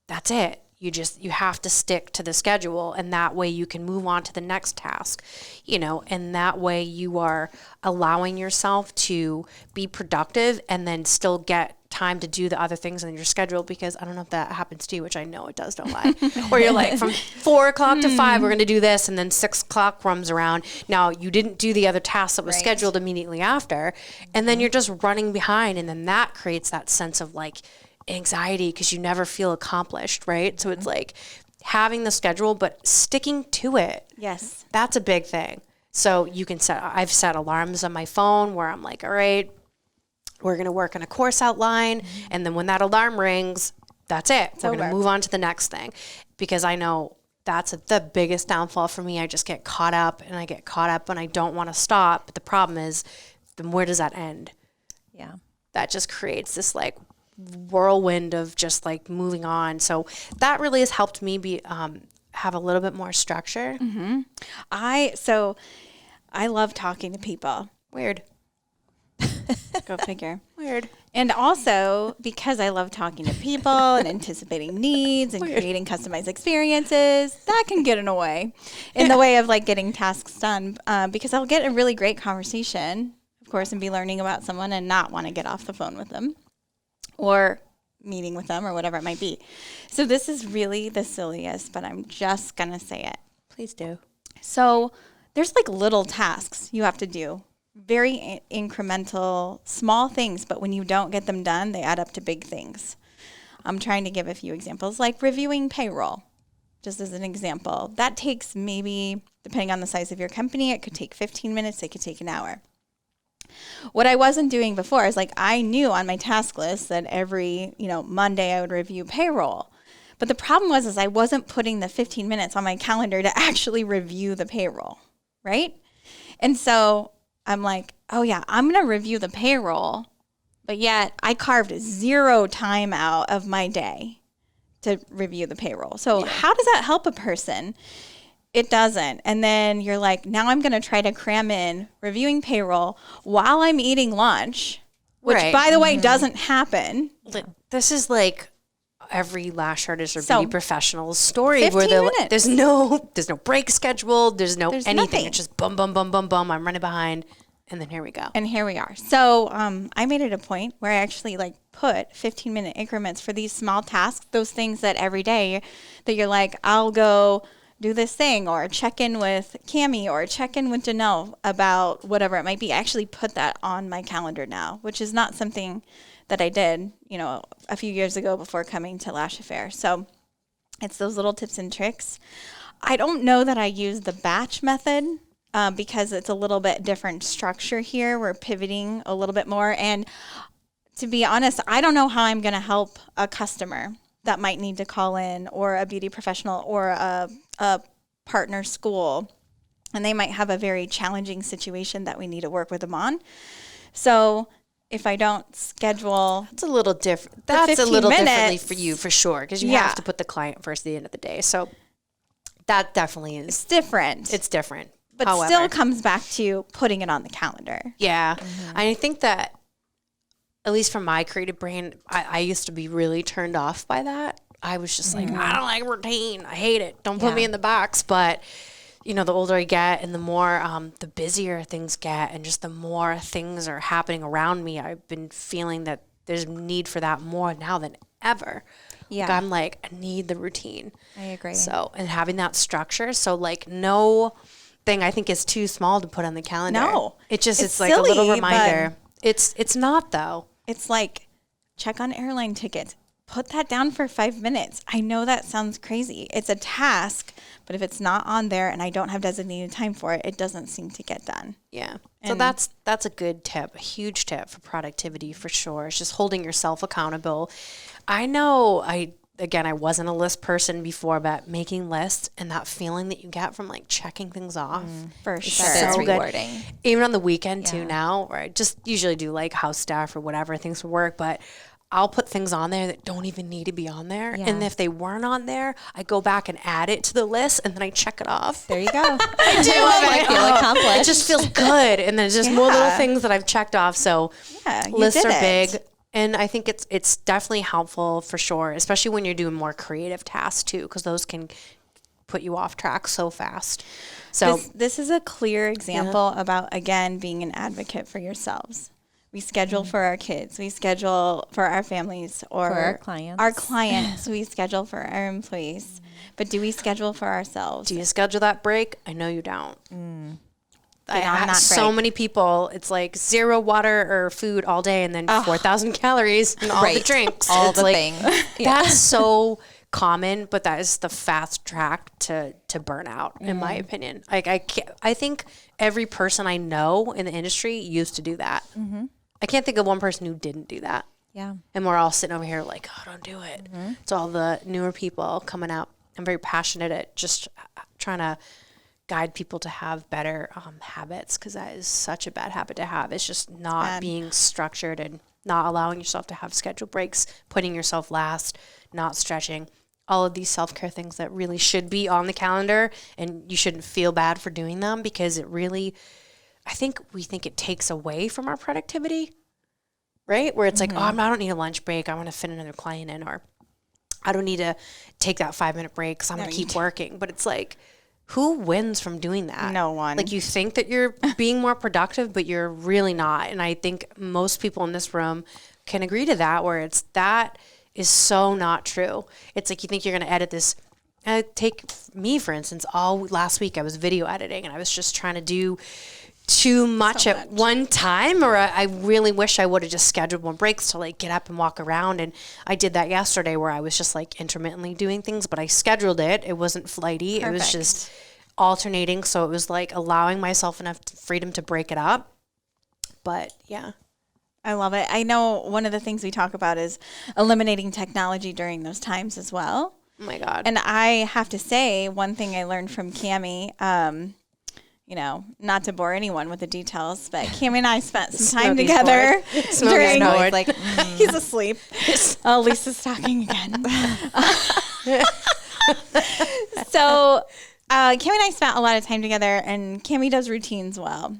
that's it. You have to stick to the schedule, and that way you can move on to the next task, and that way you are allowing yourself to be productive and then still get time to do the other things in your schedule. Because I don't know if that happens to you, which I know it does, don't lie. Or you're like, from 4 o'clock to 5, we're going to do this, and then 6 o'clock comes around. Now you didn't do the other task that was scheduled immediately after, and then you're just running behind, and then that creates that sense of like anxiety because you never feel accomplished, right? So it's like having the schedule, but sticking to it. Yes. That's a big thing. So you can I've set alarms on my phone where I'm like, all right, we're going to work on a course outline. And then when that alarm rings, that's it. We're going to move on to the next thing, because I know that's the biggest downfall for me. I just get caught up and I don't want to stop. But the problem is, then where does that end? Yeah. That just creates this like whirlwind of just like moving on. So that really has helped me have a little bit more structure. Mm-hmm. I love talking to people. Weird. Go figure. Weird. And also because I love talking to people and anticipating needs and creating customized experiences, that can get in the way of like getting tasks done, because I'll get a really great conversation, of course, and be learning about someone and not want to get off the phone with them or meeting with them or whatever it might be. So this is really the silliest, but I'm just going to say it. Please do. So there's like little tasks you have to do. Very incremental, small things, but when you don't get them done, they add up to big things. I'm trying to give a few examples, like reviewing payroll, just as an example. That takes maybe, depending on the size of your company, it could take 15 minutes, it could take an hour. What I wasn't doing before is like I knew on my task list that every Monday I would review payroll. But the problem was I wasn't putting the 15 minutes on my calendar to actually review the payroll, right? And so I'm like, oh yeah, I'm going to review the payroll. But yet I carved 0 time out of my day to review the payroll. So how does that help a person? It doesn't. And then you're like, now I'm going to try to cram in reviewing payroll while I'm eating lunch, which by the way, doesn't happen. This is like every lash artist or beauty professional's story where they're like, there's no break scheduled. There's anything. Nothing. It's just bum, bum, bum, bum, bum. I'm running behind. And then here we go. And here we are. So I made it a point where I actually like put 15-minute increments for these small tasks, those things that every day that you're like, I'll go do this thing or check in with Cammie or check in with Jenelle about whatever it might be. I actually put that on my calendar now, which is not something that I did, a few years ago before coming to Lash Affair. So it's those little tips and tricks. I don't know that I use the batch method. Because it's a little bit different structure here. We're pivoting a little bit more. And to be honest, I don't know how I'm going to help a customer that might need to call in, or a beauty professional, or a partner school. And they might have a very challenging situation that we need to work with them on. So if I don't schedule... It's a little different. That's a little differently for you, for sure, because you have to put the client first at the end of the day. So that definitely is... It's different. It's different. But however, still comes back to putting it on the calendar. Yeah. I think that, at least from my creative brain, I used to be really turned off by that. I was just like, I don't like routine. I hate it. Don't put me in the box. But, the older I get and the more, the busier things get and just the more things are happening around me, I've been feeling that there's need for that more now than ever. Yeah. Like, I'm like, I need the routine. I agree. So, and having that structure. So, like, no thing I think is too small to put on the calendar. No. It's like silly, a little reminder. It's not, though. It's like, check on airline tickets. Put that down for 5 minutes. I know that sounds crazy. It's a task, but if it's not on there and I don't have designated time for it, it doesn't seem to get done. Yeah. So that's a good tip, a huge tip for productivity for sure. It's just holding yourself accountable. I know I wasn't a list person before, but making lists and that feeling that you get from like checking things off. For sure. That is So rewarding. good. Even on the weekend too now, where I just usually do like house stuff or whatever, things for work, but I'll put things on there that don't even need to be on there. Yeah. And if they weren't on there, I go back and add it to the list and then I check it off. There you go. I do. I feel accomplished. It just feels good. And there's just more little things that I've checked off. So lists are big. And I think it's definitely helpful for sure, especially when you're doing more creative tasks too, because those can put you off track so fast. So this is a clear example about, again, being an advocate for yourselves. We schedule for our kids. We schedule for our families or for our clients. We schedule for our employees. But do we schedule for ourselves? do you schedule that break? I know you don't. I on have that so break. many people. It's like 0 water or food all day, and then 4,000 calories and all the drinks, all it's the like, things. That's so common, but that is the fast track to burnout, in my opinion. Like I think every person I know in the industry used to do that. I can't think of one person who didn't do that. Yeah. And we're all sitting over here like, oh, don't do it. It's all the newer people coming out. I'm very passionate at just trying to guide people to have better habits, because that is such a bad habit to have. It's just not being structured and not allowing yourself to have scheduled breaks, putting yourself last, not stretching. All of these self-care things that really should be on the calendar, and you shouldn't feel bad for doing them, because it really, we think it takes away from our productivity, right? Where it's like, oh, I don't need a lunch break. I want to fit another client in, or I don't need to take that 5-minute break because I'm going to keep working. But it's like, who wins from doing that? No one. Like, you think that you're being more productive, but you're really not. And I think most people in this room can agree to that, where that is so not true. It's like, you think you're going to edit this. Take me, for instance, all last week I was video editing, and I was just trying to do too much at one time, or I really wish I would have just scheduled more breaks to like get up and walk around. And I did that yesterday, where I was just like intermittently doing things, but I scheduled it. It wasn't flighty. Perfect. It was just alternating. So it was like allowing myself enough freedom to break it up. But yeah. I love it. I know one of the things we talk about is eliminating technology during those times as well. Oh my God. And I have to say, one thing I learned from Cammie, not to bore anyone with the details, but Cami and I spent some time together. During, like, he's asleep. Oh, Lisa's talking again. So Cami and I spent a lot of time together, and Cami does routines well.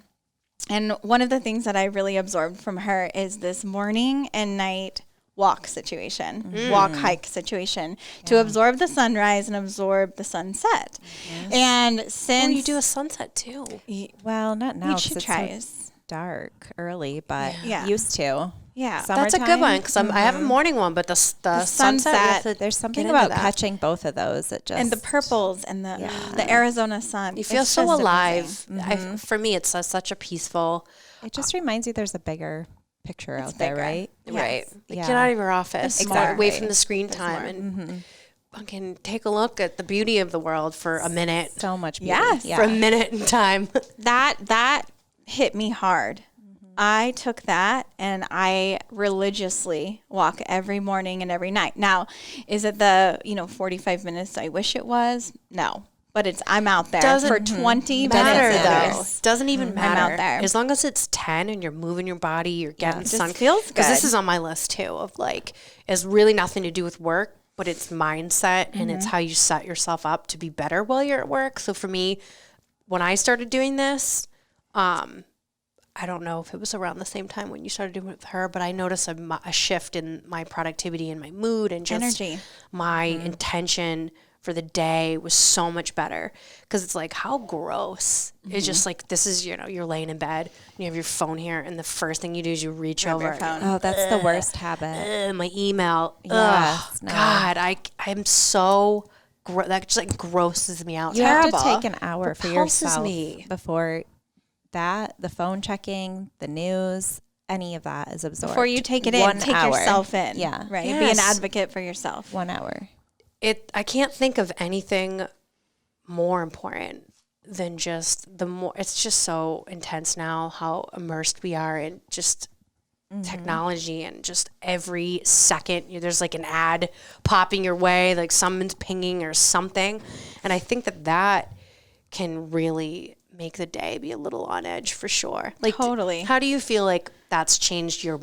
And one of the things that I really absorbed from her is this morning and night walk situation, hike situation, to absorb the sunrise and absorb the sunset. Yes. And since you do a sunset too. Well, not now. You should try. It's dark early, but used to. Yeah, that's a good one because I have a morning one, but the sunset. There's something about catching both of those. It just and the purples and the Arizona sun. You feel so alive. For me, it's such a peaceful. It just reminds you there's a bigger picture out there, right? Yes. Right. Like, get out of your office, away from the screen time, and fucking take a look at the beauty of the world for a minute. So much beauty. Yes, for a minute in time. That hit me hard. I took that and I religiously walk every morning and every night. Now, is it the 45 minutes I wish it was? No. But I'm out there for 20 minutes. Doesn't even matter. I'm out there. As long as it's 10 and you're moving your body, you're getting sun. Feels good. Because this is on my list too of like, it's really nothing to do with work, but it's mindset and it's how you set yourself up to be better while you're at work. So for me, when I started doing this, I don't know if it was around the same time when you started doing it with her, but I noticed a shift in my productivity and my mood and just energy. My intention for the day was so much better. Because it's like, how gross. It's just like, this is, you're laying in bed and you have your phone here and the first thing you do is you reach Grab over. your phone. Oh, that's the worst habit. My email. Yes, no. God, I'm so, that just like grosses me out. You Terrible. have to take an hour for yourself me. before the phone checking, the news, any of that is absorbed. Before you take it 1 in, take hour. yourself in. Yeah. Right. Yes. Be an advocate for yourself. 1 hour. I can't think of anything more important than just it's just so intense now how immersed we are in just technology and just every second there's like an ad popping your way, like someone's pinging or something. And I think that can really make the day be a little on edge for sure. Like totally. How do you feel like that's changed your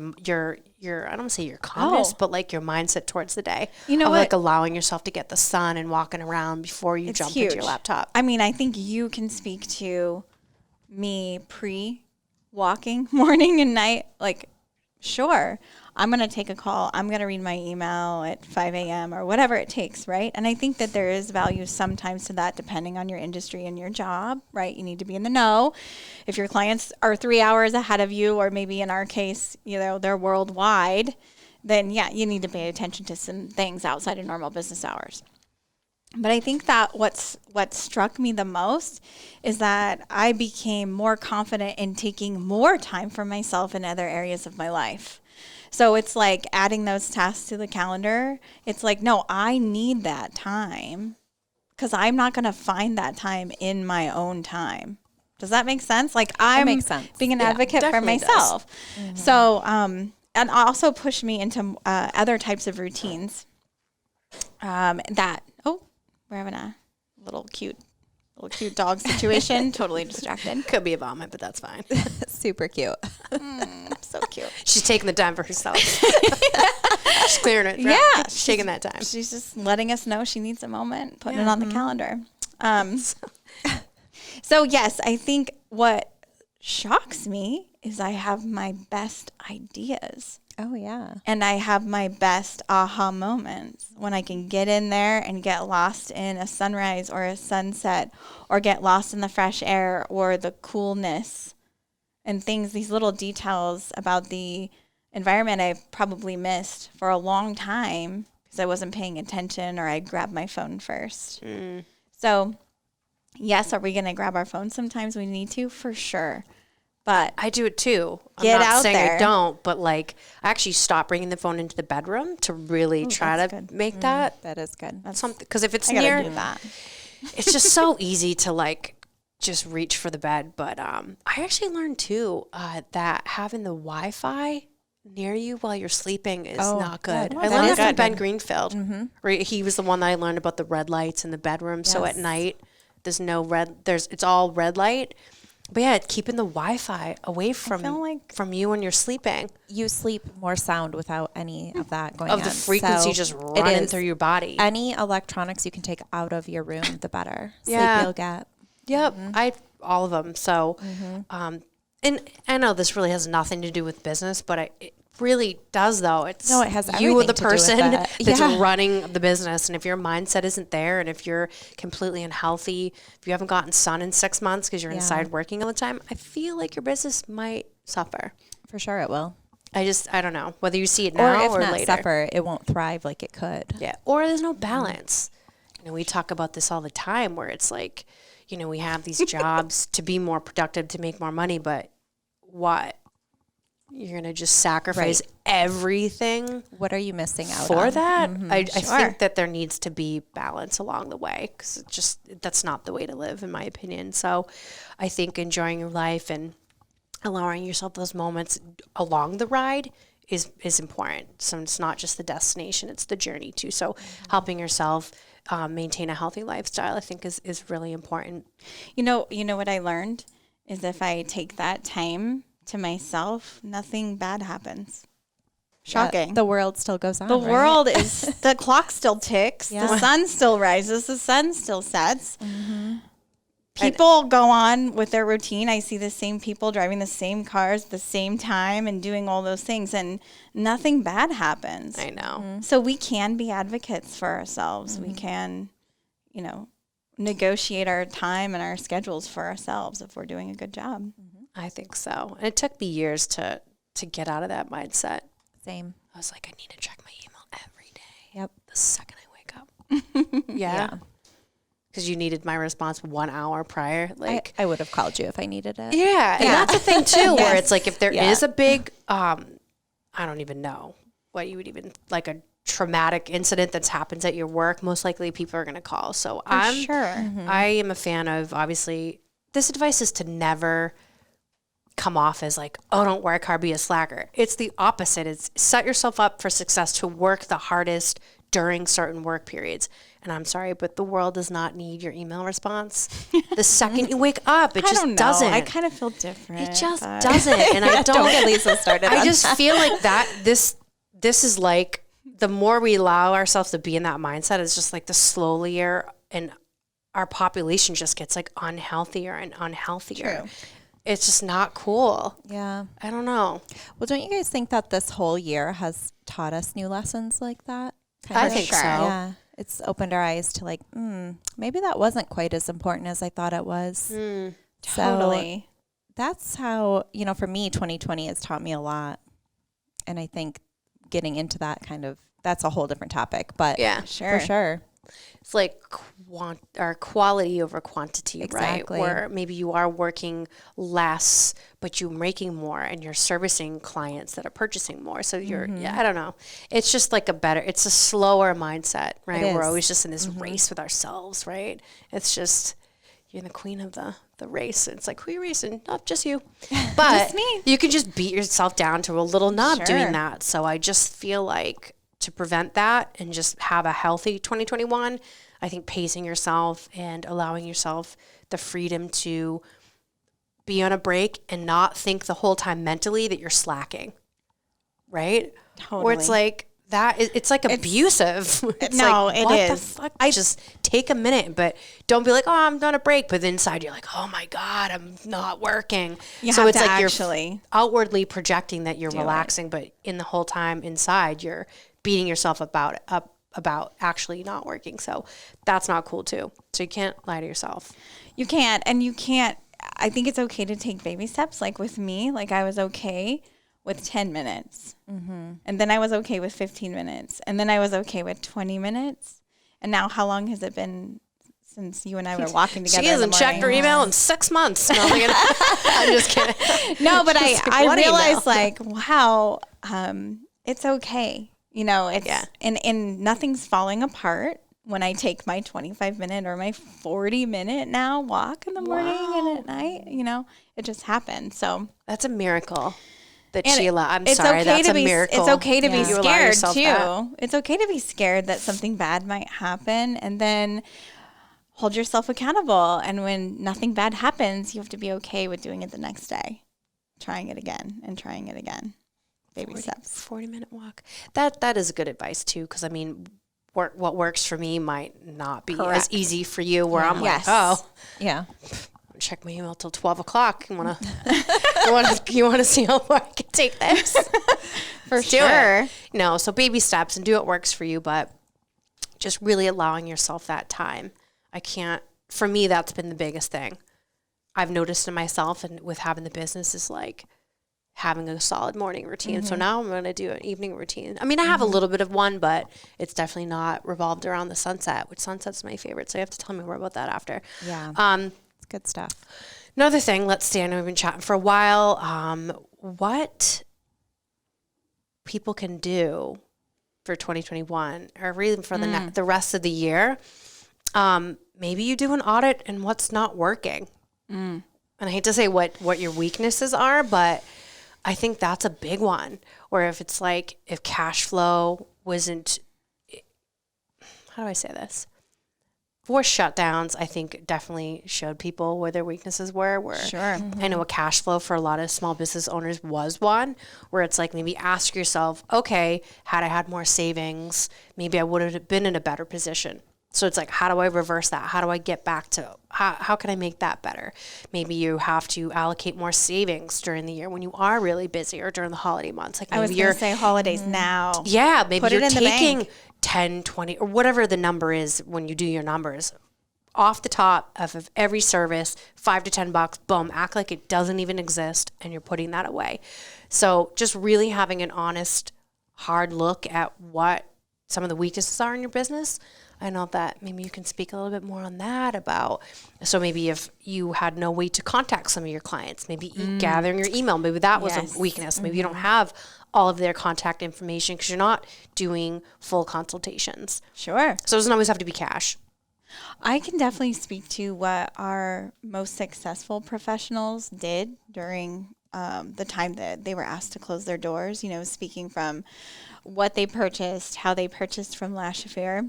I don't want to say your calmness, but like your mindset towards the day? You know of what? Like allowing yourself to get the sun and walking around before you jump into your laptop. I mean, I think you can speak to me pre-walking morning and night. Like, sure, I'm going to take a call. I'm going to read my email at 5 a.m. or whatever it takes, right? And I think that there is value sometimes to that depending on your industry and your job, right? You need to be in the know. If your clients are 3 hours ahead of you, or maybe in our case, they're worldwide, then yeah, you need to pay attention to some things outside of normal business hours. But I think that what struck me the most is that I became more confident in taking more time for myself in other areas of my life. So it's like adding those tasks to the calendar. It's like, no, I need that time because I'm not going to find that time in my own time. Does that make sense? Like I'm being an advocate for myself. So, and also push me into other types of routines we're having a little cute dog situation. Totally distracted. Could be a vomit, but that's fine. Super cute. So cute. She's taking the time for herself. She's clearing it. Yeah. She's taking that time. She's just letting us know she needs a moment, putting it on the calendar. So yes, I think what shocks me is I have my best ideas. Oh, yeah. And I have my best aha moments when I can get in there and get lost in a sunrise or a sunset or get lost in the fresh air or the coolness and things, these little details about the environment I've probably missed for a long time because I wasn't paying attention or I grabbed my phone first. So, yes, are we going to grab our phone sometimes? We need to, for sure. But I do it too. Get I'm not out saying there. I don't, but like I actually stop bringing the phone into the bedroom to really try to make that. That is good. That's something because if it's I gotta near, do that. it's just so easy to like just reach for the bed. But I actually learned too that having the Wi-Fi near you while you're sleeping is not good. good. I That learned is that from good. Ben Greenfield. He was the one that I learned about the red lights in the bedroom. So at night, There's no it's all red light. But yeah, keeping the Wi-Fi away from you when you're sleeping. You sleep more sound without any of that going on. Of the frequency just running through your body. Any electronics you can take out of your room, the better sleep you'll get. Yep, all of them. So, and I know this really has nothing to do with business, but it really does, though. It has you are the person that's running the business, and if your mindset isn't there, and if you're completely unhealthy, if you haven't gotten sun in 6 months because you're inside working all the time, I feel like your business might suffer. For sure, it will. I don't know whether you see it now or if not later. Suffer, it won't thrive like it could. Yeah, or there's no balance. We talk about this all the time, where it's like, we have these jobs to be more productive, to make more money, but what? You're going to just sacrifice everything. What are you missing out for on? that? I think that there needs to be balance along the way, because that's not the way to live, in my opinion. So I think enjoying your life and allowing yourself those moments along the ride is important. So it's not just the destination, it's the journey too. So helping yourself maintain a healthy lifestyle, I think is really important. You know what I learned is if I take that time to myself, nothing bad happens. Shocking. The world still goes on. The world is, the clock still ticks. Yeah. The sun still rises. The sun still sets. Mm-hmm. People go on with their routine. I see the same people driving the same cars at the same time and doing all those things, and nothing bad happens. I know. Mm-hmm. So we can be advocates for ourselves. Mm-hmm. We can, negotiate our time and our schedules for ourselves if we're doing a good job. Mm-hmm. I think so. And it took me years to get out of that mindset. Same. I was like, I need to check my email every day. Yep. The second I wake up. Yeah. Because you needed my response 1 hour prior. Like I would have called you if I needed it. Yeah. And that's the thing too, where it's like if there is a big, I don't even know what you would even, like a traumatic incident that's happens at your work, most likely people are going to call. So I am a fan of, obviously, this advice is to never come off as like, oh, don't work hard, be a slacker. It's the opposite. It's set yourself up for success to work the hardest during certain work periods. And I'm sorry, but the world does not need your email response. The second you wake up, it just doesn't. I kind of feel different. It just doesn't. And I don't get Lisa started. I just feel like that this is like, the more we allow ourselves to be in that mindset, it's just like the slowlier and our population just gets like unhealthier and unhealthier. True. It's just not cool. Yeah. I don't know. Well, don't you guys think that this whole year has taught us new lessons like that? I think so. Yeah. It's opened our eyes to like, maybe that wasn't quite as important as I thought it was. Totally. So that's how, for me, 2020 has taught me a lot. And I think getting into that that's a whole different topic. But yeah, for sure. It's like quality over quantity, exactly. Right? Where maybe you are working less, but you're making more and you're servicing clients that are purchasing more. So you're, I don't know. It's just like it's a slower mindset, right? We're always just in this race with ourselves, right? It's just, you're the queen of the race. It's like, who are you racing? Not just you. But just me. You can just beat yourself down to a little not doing that. So I just feel like, to prevent that and just have a healthy 2021, I think pacing yourself and allowing yourself the freedom to be on a break and not think the whole time mentally that you're slacking, right? Totally. Or it's like that. It's like abusive. It's no, like, it what is. The fuck? Just take a minute, but don't be like, oh, I'm on a break. But inside you're like, oh my God, I'm not working. So it's like you're outwardly projecting that you're relaxing, but in the whole time inside you're beating yourself about actually not working. So that's not cool too. So you can't lie to yourself. You can't. And you can't. I think it's okay to take baby steps. Like with me, like I was okay with 10 minutes. Mm-hmm. And then I was okay with 15 minutes. And then I was okay with 20 minutes. And now how long has it been since you and I were walking together? She hasn't checked her email in 6 months. No, I'm just kidding. No, but I realized like, wow, it's okay. And nothing's falling apart when I take my 25-minute or my 40-minute now walk in the morning and at night. It just happened. So that's a miracle that Sheila. I'm it's sorry, okay that's to a miracle. It's okay to be scared too. That. It's okay to be scared that something bad might happen, and then hold yourself accountable. And when nothing bad happens, you have to be okay with doing it the next day, trying it again and trying it again. Baby steps. 40-minute walk. That is good advice too, because I mean, what works for me might not be as easy for you. Where I'm like, Yeah. check my email till 12 o'clock. You want to see how far I can take this? For sure. No, so baby steps and do what works for you, but just really allowing yourself that time. For me, that's been the biggest thing I've noticed in myself, and with having the business is like having a solid morning routine. So now I'm going to do an evening routine. I mean, I have a little bit of one, but it's definitely not revolved around the sunset, which sunset's my favorite. So you have to tell me more about that after. Yeah. It's good stuff. Another thing, let's see, I know we've been chatting for a while. What people can do for 2021 or really for the rest of the year. Maybe you do an audit and what's not working. And I hate to say what your weaknesses are, but I think that's a big one. Or if it's like, if cash flow wasn't, how do I say this? Forced shutdowns, I think definitely showed people where their weaknesses were. Sure. I know a cash flow for a lot of small business owners was one, where it's like, maybe ask yourself, okay, had I had more savings, maybe I would have been in a better position. So it's like, how do I reverse that? How do I get back to, how can I make that better? Maybe you have to allocate more savings during the year when you are really busy, or during the holiday months. Like, maybe I was going to say holidays now. Yeah, maybe Put you're it in the taking bank. 10, 20, or whatever the number is when you do your numbers. Off the top of every service, $5 to $10, boom, act like it doesn't even exist, and you're putting that away. So just really having an honest, hard look at what some of the weaknesses are in your business. I know that maybe you can speak a little bit more on that about, so maybe if you had no way to contact some of your clients, maybe gathering your email, maybe that was a weakness. Maybe you don't have all of their contact information because you're not doing full consultations. Sure. So it doesn't always have to be cash. I can definitely speak to what our most successful professionals did during the time that they were asked to close their doors, speaking from what they purchased, how they purchased from Lash Affair.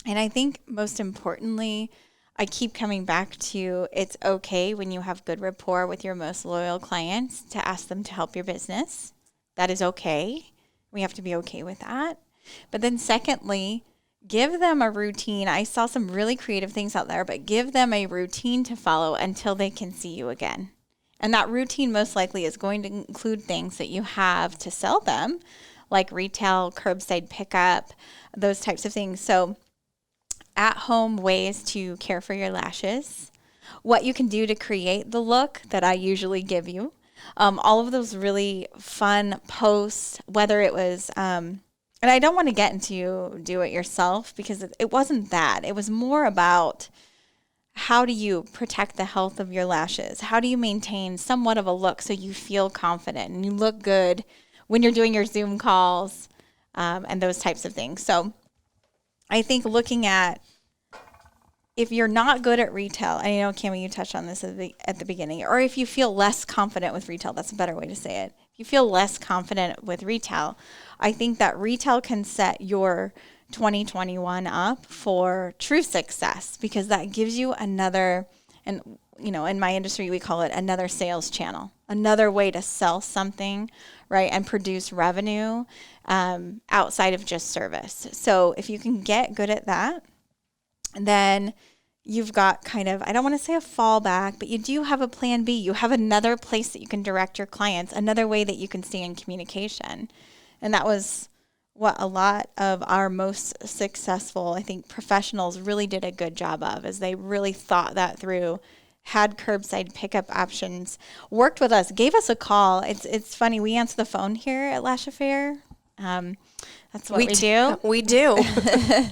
And I think most importantly, I keep coming back to, it's okay when you have good rapport with your most loyal clients to ask them to help your business. That is okay. We have to be okay with that. But then secondly, give them a routine. I saw some really creative things out there, but give them a routine to follow until they can see you again. And that routine most likely is going to include things that you have to sell them, like retail, curbside pickup, those types of things. So at-home ways to care for your lashes, what you can do to create the look that I usually give you, all of those really fun posts, whether it was, and I don't want to get into do it yourself because it wasn't that. It was more about, how do you protect the health of your lashes? How do you maintain somewhat of a look so you feel confident and you look good when you're doing your Zoom calls and those types of things? So I think looking at, if you're not good at retail, and I know, Cammie, you touched on this at the beginning, or if you feel less confident with retail, that's a better way to say it. If you feel less confident with retail, I think that retail can set your 2021 up for true success, because that gives you another, and in my industry, we call it another sales channel, another way to sell something, right, and produce revenue outside of just service. So if you can get good at that, then you've got kind of, I don't want to say a fallback, but you do have a plan B. You have another place that you can direct your clients, another way that you can stay in communication. And that was what a lot of our most successful, I think, professionals really did a good job of, is they really thought that through, had curbside pickup options, worked with us, gave us a call. It's funny, we answer the phone here at Lash Affair. That's what we do. We do.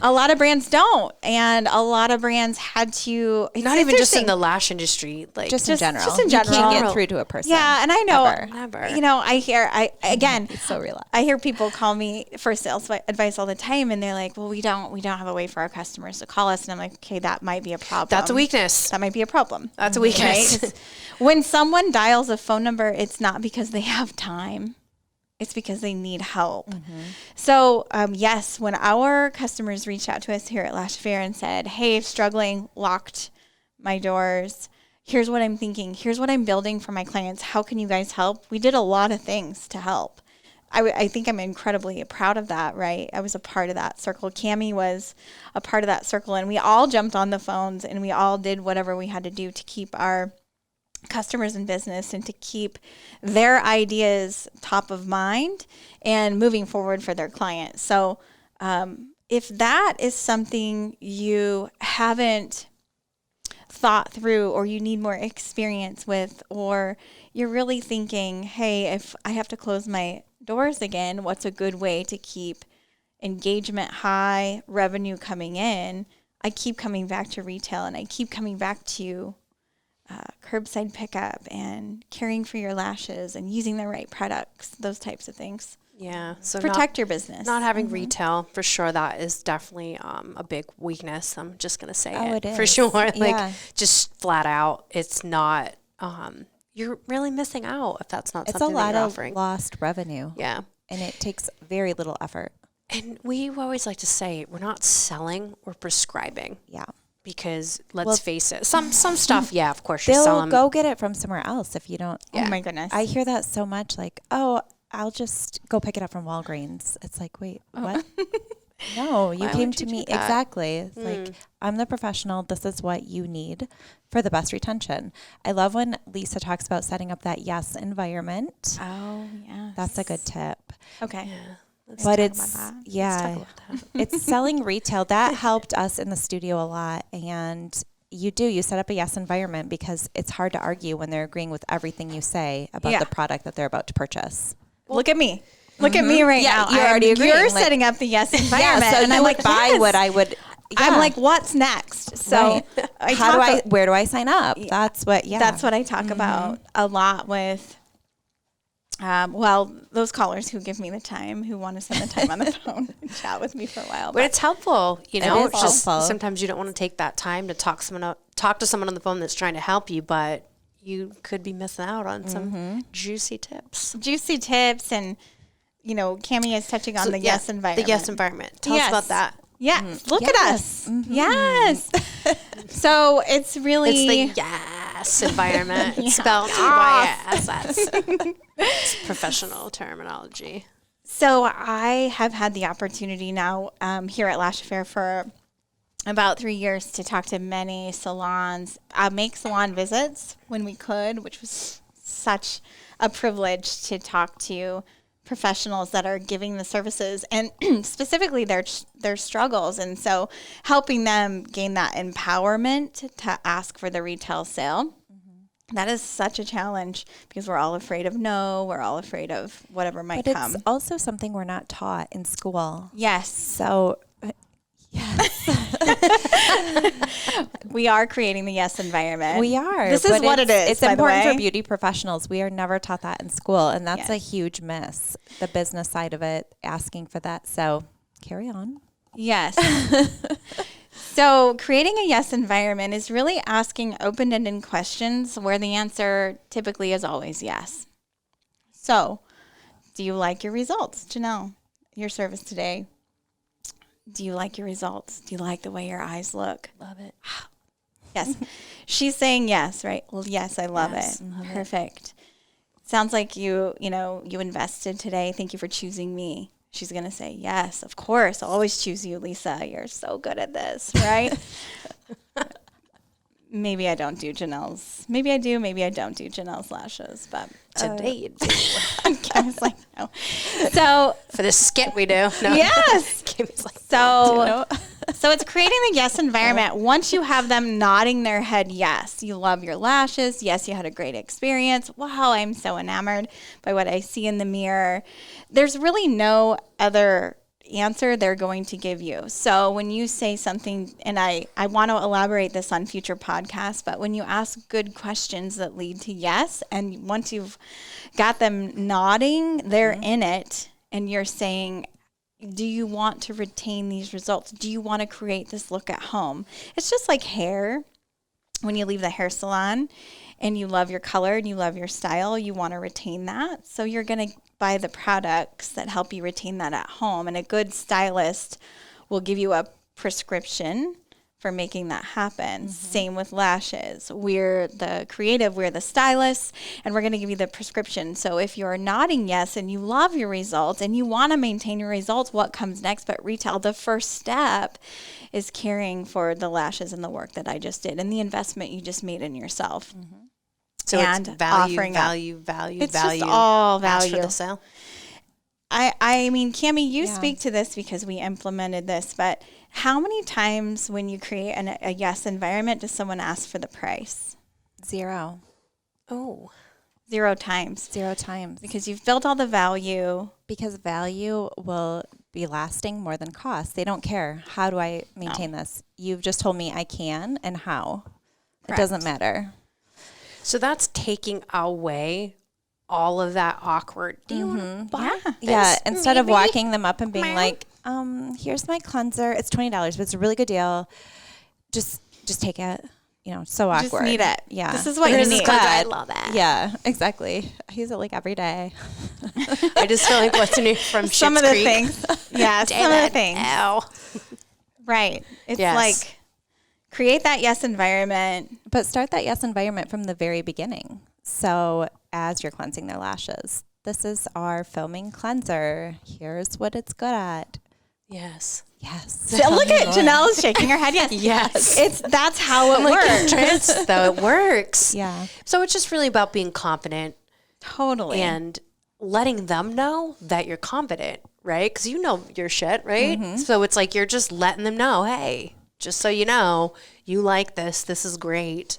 A lot of brands don't, and a lot of brands had to. Not even just in the lash industry, like Just in general. Just in general. You can't get through to a person. Yeah, and I know. Ever. Never. It's so real. I hear people call me for sales advice all the time, and they're like, "Well, we don't have a way for our customers to call us." And I'm like, "Okay, that might be a problem. That's a weakness. That might be a problem. That's a weakness. Right? When someone dials a phone number, it's not because they have time. It's because they need help. So, yes, when our customers reached out to us here at Lash Affair and said, hey, struggling, locked my doors, here's what I'm thinking, here's what I'm building for my clients, how can you guys help? We did a lot of things to help. I think I'm incredibly proud of that, right? I was a part of that circle. Cammie was a part of that circle, and we all jumped on the phones and we all did whatever we had to do to keep our customers in business and to keep their ideas top of mind and moving forward for their clients. So if that is something you haven't thought through, or you need more experience with, or you're really thinking, hey, if I have to close my doors again, what's a good way to keep engagement high, revenue coming in? I keep coming back to retail, and I keep coming back to curbside pickup and caring for your lashes and using the right products, those types of things. Yeah. So Protect your business. Not having retail, for sure, that is definitely a big weakness. I'm just going to say it for sure. Like, just flat out, it's not, you're really missing out if that's not something that you're offering. It's a lot of lost revenue. Yeah. And it takes very little effort. And we always like to say, we're not selling, we're prescribing. Yeah. Because let's face it, some stuff, yeah, of course you're They'll selling. go get it from somewhere else if you don't. Oh my goodness. I hear that so much, like, oh, I'll just go pick it up from Walgreens. It's like, wait, what? No, you came to me. Exactly. It's like, I'm the professional. This is what you need for the best retention. I love when Lisa talks about setting up that yes environment. Oh, yeah. That's a good tip. Okay. Yeah. But it's, it's selling retail. That helped us in the studio a lot. And you set up a yes environment because it's hard to argue when they're agreeing with everything you say about the product that they're about to purchase. Well, look at me. Look at me right now. You're already agreeing. You're setting up the yes environment. So and you I'm would like, buy yes. what I would. I'm like, what's next? So where do I sign up? That's what, That's what I talk about a lot with, those callers who give me the time, who want to spend the time on the phone and chat with me for a while. But it's helpful, you know. It is it's just helpful. sometimes you don't want to take that time to talk to someone on the phone that's trying to help you, but you could be missing out on some juicy tips. Juicy tips, and Cammie is touching on the yes environment. The yes environment. Tell us about that. Yes. Look at us. Yes. So it's really... It's the yes environment. Spelled Y-S-S. It's professional terminology. So I have had the opportunity now here at Lash Affair for about 3 years to talk to many salons, make salon visits when we could, which was such a privilege to talk to professionals that are giving the services and specifically their struggles. And so helping them gain that empowerment to ask for the retail sale. That is such a challenge because we're all afraid of no. We're all afraid of whatever might come. But it's also something we're not taught in school. Yes. So, we are creating the yes environment. We are. This is what it is. It's important for beauty professionals. We are never taught that in school, and that's a huge miss. The business side of it, asking for that. So, carry on. Yes. So creating a yes environment is really asking open-ended questions where the answer typically is always yes. So, do you like your results? Jenelle, your service today. Do you like your results? Do you like the way your eyes look? Love it. Yes. She's saying yes, right? Well, yes, I love it. Perfect. Sounds like you invested today. Thank you for choosing me. She's going to say, yes, of course. I'll always choose you, Lisa. You're so good at this, right? Maybe I don't do Janelle's. Maybe I do. Maybe I don't do Janelle's lashes. But today you do. I was like, no. So for this skit we do. No. Yes. Like, so it's creating the yes environment. Once you have them nodding their head, yes, you love your lashes. Yes, you had a great experience. Wow, I'm so enamored by what I see in the mirror. There's really no other answer they're going to give you. So when you say something, and I want to elaborate this on future podcasts, but when you ask good questions that lead to yes, and once you've got them nodding, they're in it, and you're saying, do you want to retain these results? Do you want to create this look at home? It's just like hair. When you leave the hair salon and you love your color and you love your style, you want to retain that. So you're going to buy the products that help you retain that at home. And a good stylist will give you a prescription for making that happen. Same with lashes. We're the creative, we're the stylists, and we're going to give you the prescription. So if you're nodding yes and you love your results and you want to maintain your results, what comes next but retail? The first step is caring for the lashes and the work that I just did and the investment you just made in yourself. So and it's value, offering value. It's value. just all Ask value. for the sale. I mean, Cammie, you speak to this because we implemented this, but how many times when you create a yes environment does someone ask for the price? 0. Oh. 0 times. 0 times. Because you've built all the value. Because value will be lasting more than cost. They don't care. How do I maintain this? You've just told me I can and how. Correct. It doesn't matter. So that's taking away all of that awkward. Do you want to buy this? Yeah, instead of Maybe? walking them up and being Ma'am? like, here's my cleanser. It's $20, but it's a really good deal. Just take it. You know, so awkward. Just need it. Yeah. This is what you Here's this need. cleanser. I love it. Yeah, exactly. I use it like every day. I just feel like what's new from Schitt's Some of the Creek. things. Yeah, some of the things. Ow. Right. It's Yes. like create that yes environment. But start that yes environment from the very beginning. So as you're cleansing their lashes, this is our foaming cleanser. Here's what it's good at. Yes. Yes. So look at Jenelle shaking her head. Yes. Yes. That's how it works. Though it works. Yeah. So it's just really about being confident Totally. and letting them know that you're confident, right? Because you know your shit, right? So it's like you're just letting them know, hey, just so you know, you like this. This is great.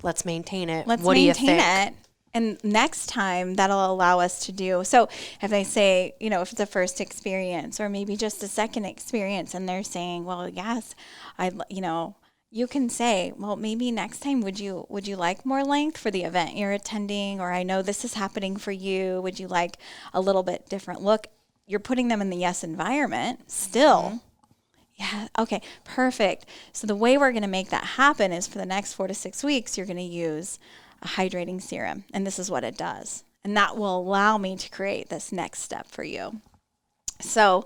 Let's maintain it. Let's what do you maintain think? it. And next time that'll allow us to do. So if they say, you know, if it's a first experience or maybe just a second experience and they're saying, well, yes, you can say, well, maybe next time would you like more length for the event you're attending? Or I know this is happening for you. Would you like a little bit different look? You're putting them in the yes environment still. Yeah. Okay. Perfect. So the way we're going to make that happen is for the next 4 to 6 weeks, you're going to use a hydrating serum. And this is what it does. And that will allow me to create this next step for you. So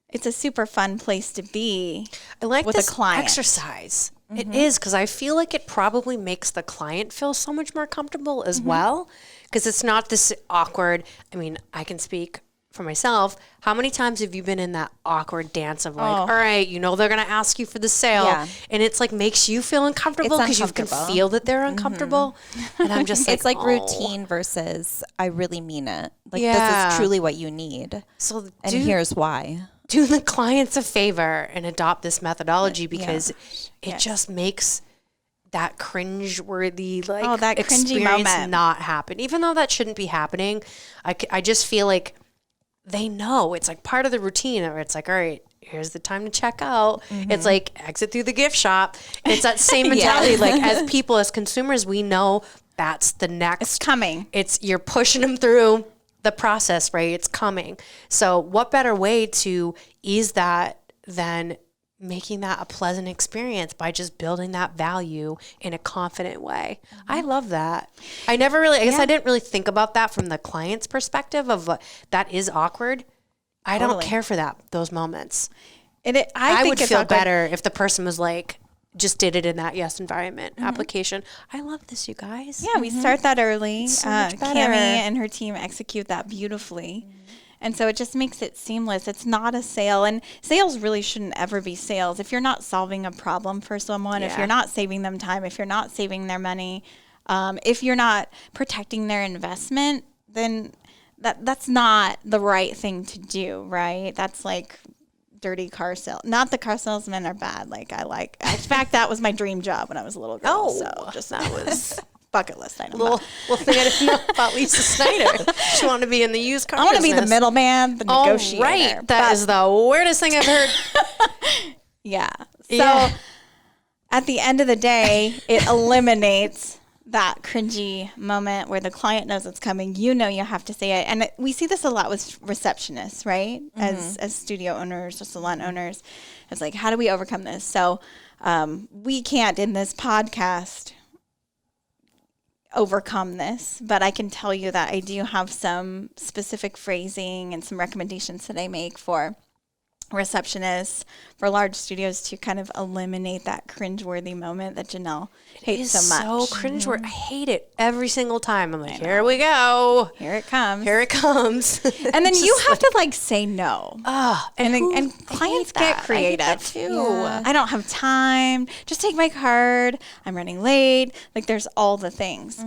it's a super fun place to be. I like with this a client. exercise. It is, because I feel like it probably makes the client feel so much more comfortable as well, because it's not this awkward. I mean, I can speak for myself. How many times have you been in that awkward dance of like, all right, you know they're going to ask you for the sale, and it's like makes you feel uncomfortable because you can feel that they're uncomfortable. And I'm just like, It's like routine versus I really mean it. Like this is truly what you need. So And here's why. do the clients a favor and adopt this methodology, because it just makes that cringe-worthy that cringy experience moment not happen. Even though that shouldn't be happening, I just feel like they know it's like part of the routine, or it's like, all right, here's the time to check out. It's like exit through the gift shop. It's that same mentality. Like as people, as consumers, we know that's the next. It's coming. You're pushing them through the process, right? It's coming. So what better way to ease that than making that a pleasant experience by just building that value in a confident way. I love that. I never really, I guess I didn't really think about that from the client's perspective of that is awkward. I don't care for those moments. I would feel better if the person was like, just did it in that yes environment application. I love this, you guys. Yeah, we start that early. So much better. Cammie and her team execute that beautifully. And so it just makes it seamless. It's not a sale. And sales really shouldn't ever be sales. If you're not solving a problem for someone, if you're not saving them time, if you're not saving their money, if you're not protecting their investment, then that's not the right thing to do, right? That's like dirty car sale. Not the car salesmen are bad. In fact, that was my dream job when I was a little girl. So just that was bucket list item. Little thing I didn't know about Lisa Snyder. She wanted to be in the used car I want to be the business. middleman, the negotiator. Right. That is the weirdest thing I've heard. Yeah. So at the end of the day, it eliminates that cringy moment where the client knows it's coming. You know you have to say it. And we see this a lot with receptionists, right? As studio owners or salon owners. It's like, how do we overcome this? So we can't in this podcast overcome this, but I can tell you that I do have some specific phrasing and some recommendations that I make for receptionists, for large studios, to kind of eliminate that cringeworthy moment that Jenelle hates so much. So cringeworthy. I hate it every single time. I'm like, here we go. Here it comes. Here it comes. And then you have to like say no. And Clients get creative too. Yeah. I don't have time. Just take my card. I'm running late. Like there's all the things.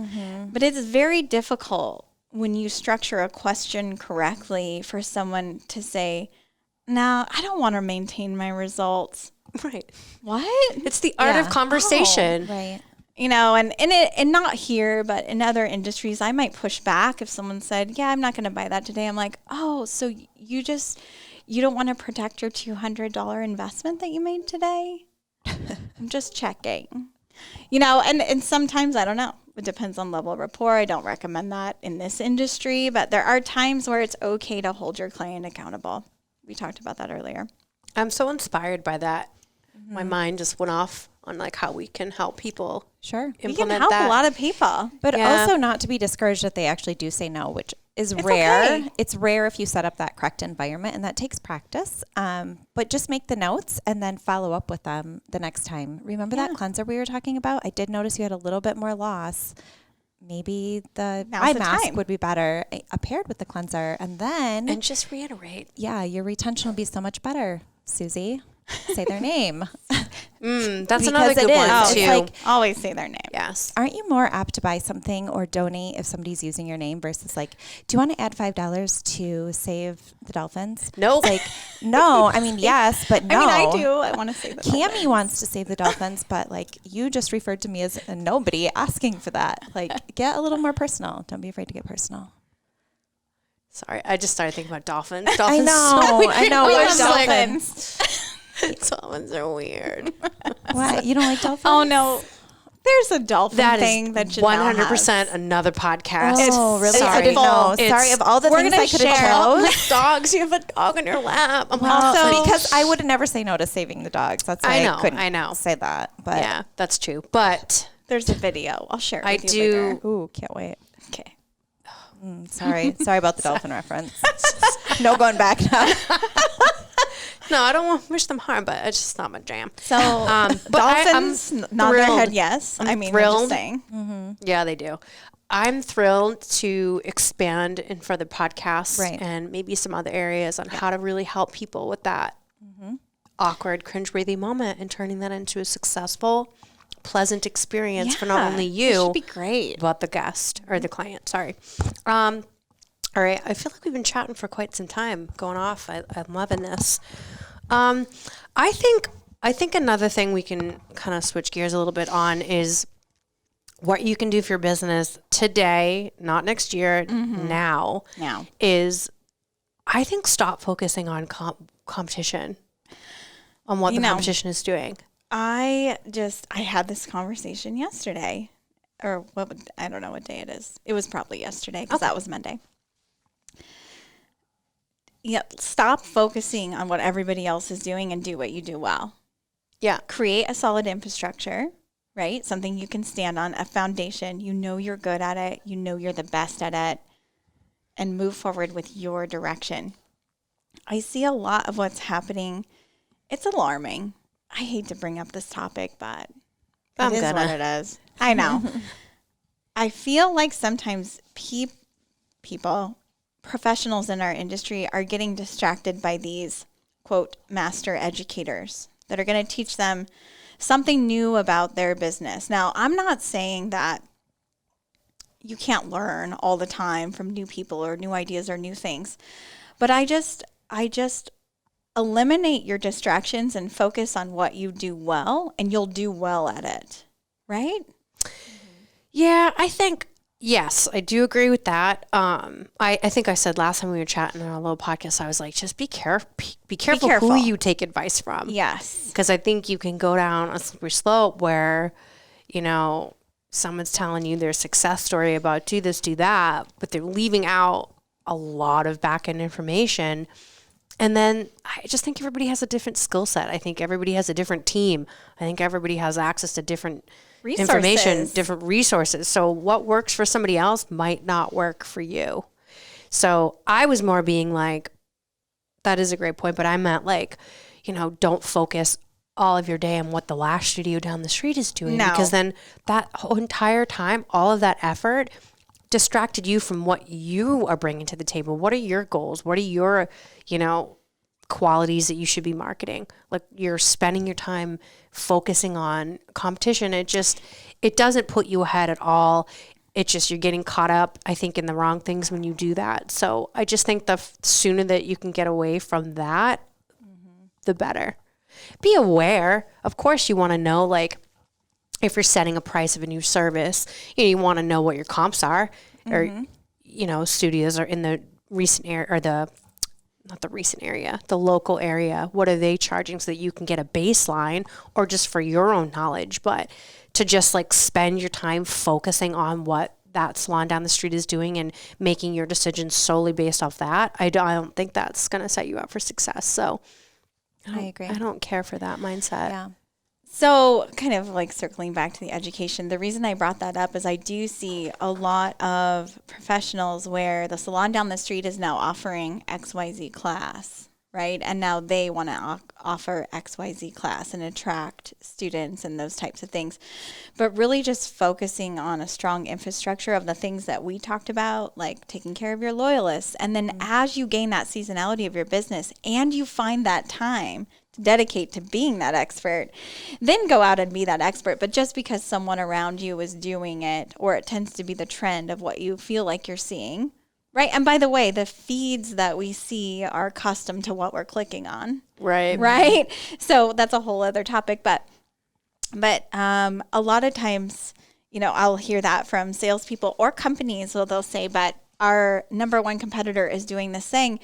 But it's very difficult when you structure a question correctly for someone to say, no, I don't want to maintain my results. Right. What? It's the art of conversation. Right. You know, and not here, but in other industries, I might push back if someone said, yeah, I'm not going to buy that today. I'm like, oh, so you don't want to protect your $200 investment that you made today? I'm just checking. You know, and sometimes, I don't know. It depends on level of rapport. I don't recommend that in this industry, but there are times where it's okay to hold your client accountable. We talked about that earlier. I'm so inspired by that. My mind just went off on like how we can help people Sure. You implement can help that. a lot of people. But Yeah. also not to be discouraged that they actually do say no, which is rare. okay. It's rare if you set up that correct environment, and that takes practice. But just make the notes and then follow up with them the next time. Remember that cleanser we were talking about? I did notice you had a little bit more loss. Maybe the eye mask would be better paired with the cleanser. And then, And just reiterate. yeah, your retention will be so much better, Susie. Say their name. That's another Because good it one is. too. It's like, Always say their name. yes. aren't you more apt to buy something or donate if somebody's using your name versus like, do you want to add $5 to save the dolphins? Nope. It's like, no, I mean, yes, but no. I mean, I do. I want to say that. Cammie wants to save the dolphins, but like you just referred to me as a nobody asking for that. Like, get a little more personal. Don't be afraid to get personal. Sorry, I just started thinking about dolphins. I Dolphins. know. I know. I We was love like- dolphins. Dolphins are weird. What? You don't like dolphins? Oh, no. There's a dolphin That thing is that Jenelle 100% has. another podcast. Oh, really? Sorry. I didn't know. It's- Sorry, of all the we're things gonna I could have share- chose. Dogs, you have a dog on your lap. I'm Well, also because I would never say no to saving the dogs. That's why I couldn't say that. But yeah, that's true. But There's a video. I'll share it I with you later. do. ooh, can't wait. Okay. Sorry about the dolphin reference. No going back now. No, I don't want to wish them harm, but it's just not my jam. So but dolphins nod their thrilled. head yes. I'm I mean, thrilled. I'm just saying. Yeah, they do. I'm thrilled to expand in further podcasts Right. and maybe some other areas on how to really help people with that awkward, cringeworthy moment and turning that into a successful, pleasant experience for not only It you, should be great. but the guest or the client. Sorry. All right. I feel like we've been chatting for quite some time, going off. I'm loving this. I think another thing we can kind of switch gears a little bit on is what you can do for your business today, not next year, now, is I think stop focusing on competition, on what the competition is doing. I had this conversation yesterday, or I don't know what day it is. It was probably yesterday because that was Monday. Yeah, stop focusing on what everybody else is doing and do what you do well. Yeah. Create a solid infrastructure, right? Something you can stand on, a foundation. You know you're good at it. You know you're the best at it. And move forward with your direction. I see a lot of what's happening. It's alarming. I hate to bring up this topic, but it is what it is. I know. I feel like sometimes people, professionals in our industry, are getting distracted by these, quote, master educators that are going to teach them something new about their business. Now, I'm not saying that you can't learn all the time from new people or new ideas or new things, but I just eliminate your distractions and focus on what you do well, and you'll do well at it, right? Yeah, I think, yes, I do agree with that. I think I said last time we were chatting on a little podcast, I was like, just be careful who you take advice from. Yes. Because I think you can go down a slippery slope where, someone's telling you their success story about do this, do that, but they're leaving out a lot of back-end information. And then I just think everybody has a different skill set. I think everybody has a different team. I think everybody has access to different information, different resources. So what works for somebody else might not work for you. So I was more being like, that is a great point, but I meant like, don't focus all of your day on what the lash studio down the street is doing, because then that whole entire time, all of that effort distracted you from what you are bringing to the table. What are your goals? What are your, qualities that you should be marketing? Like, you're spending your time focusing on competition. It doesn't put you ahead at all. It's just, you're getting caught up, I think, in the wrong things when you do that. So I just think the sooner that you can get away from that, the better. Be aware. Of course, you want to know, like, if you're setting a price of a new service, you want to know what your comps are, or, studios are in the recent area, or the local area. What are they charging, so that you can get a baseline, or just for your own knowledge. But to just like spend your time focusing on what that salon down the street is doing and making your decisions solely based off that, I don't think that's going to set you up for success. So I agree. I don't care for that mindset. Yeah. So kind of like circling back to the education, the reason I brought that up is I do see a lot of professionals where the salon down the street is now offering XYZ class, right? And now they want to offer XYZ class and attract students and those types of things. But really just focusing on a strong infrastructure of the things that we talked about, like taking care of your loyalists. And then as you gain that seasonality of your business and you find that time dedicate to being that expert, then go out and be that expert. But just because someone around you is doing it, or it tends to be the trend of what you feel like you're seeing, right? And by the way, the feeds that we see are custom to what we're clicking on. Right. So that's a whole other topic. But a lot of times, I'll hear that from salespeople or companies. So they'll say, but our number one competitor is doing this thing.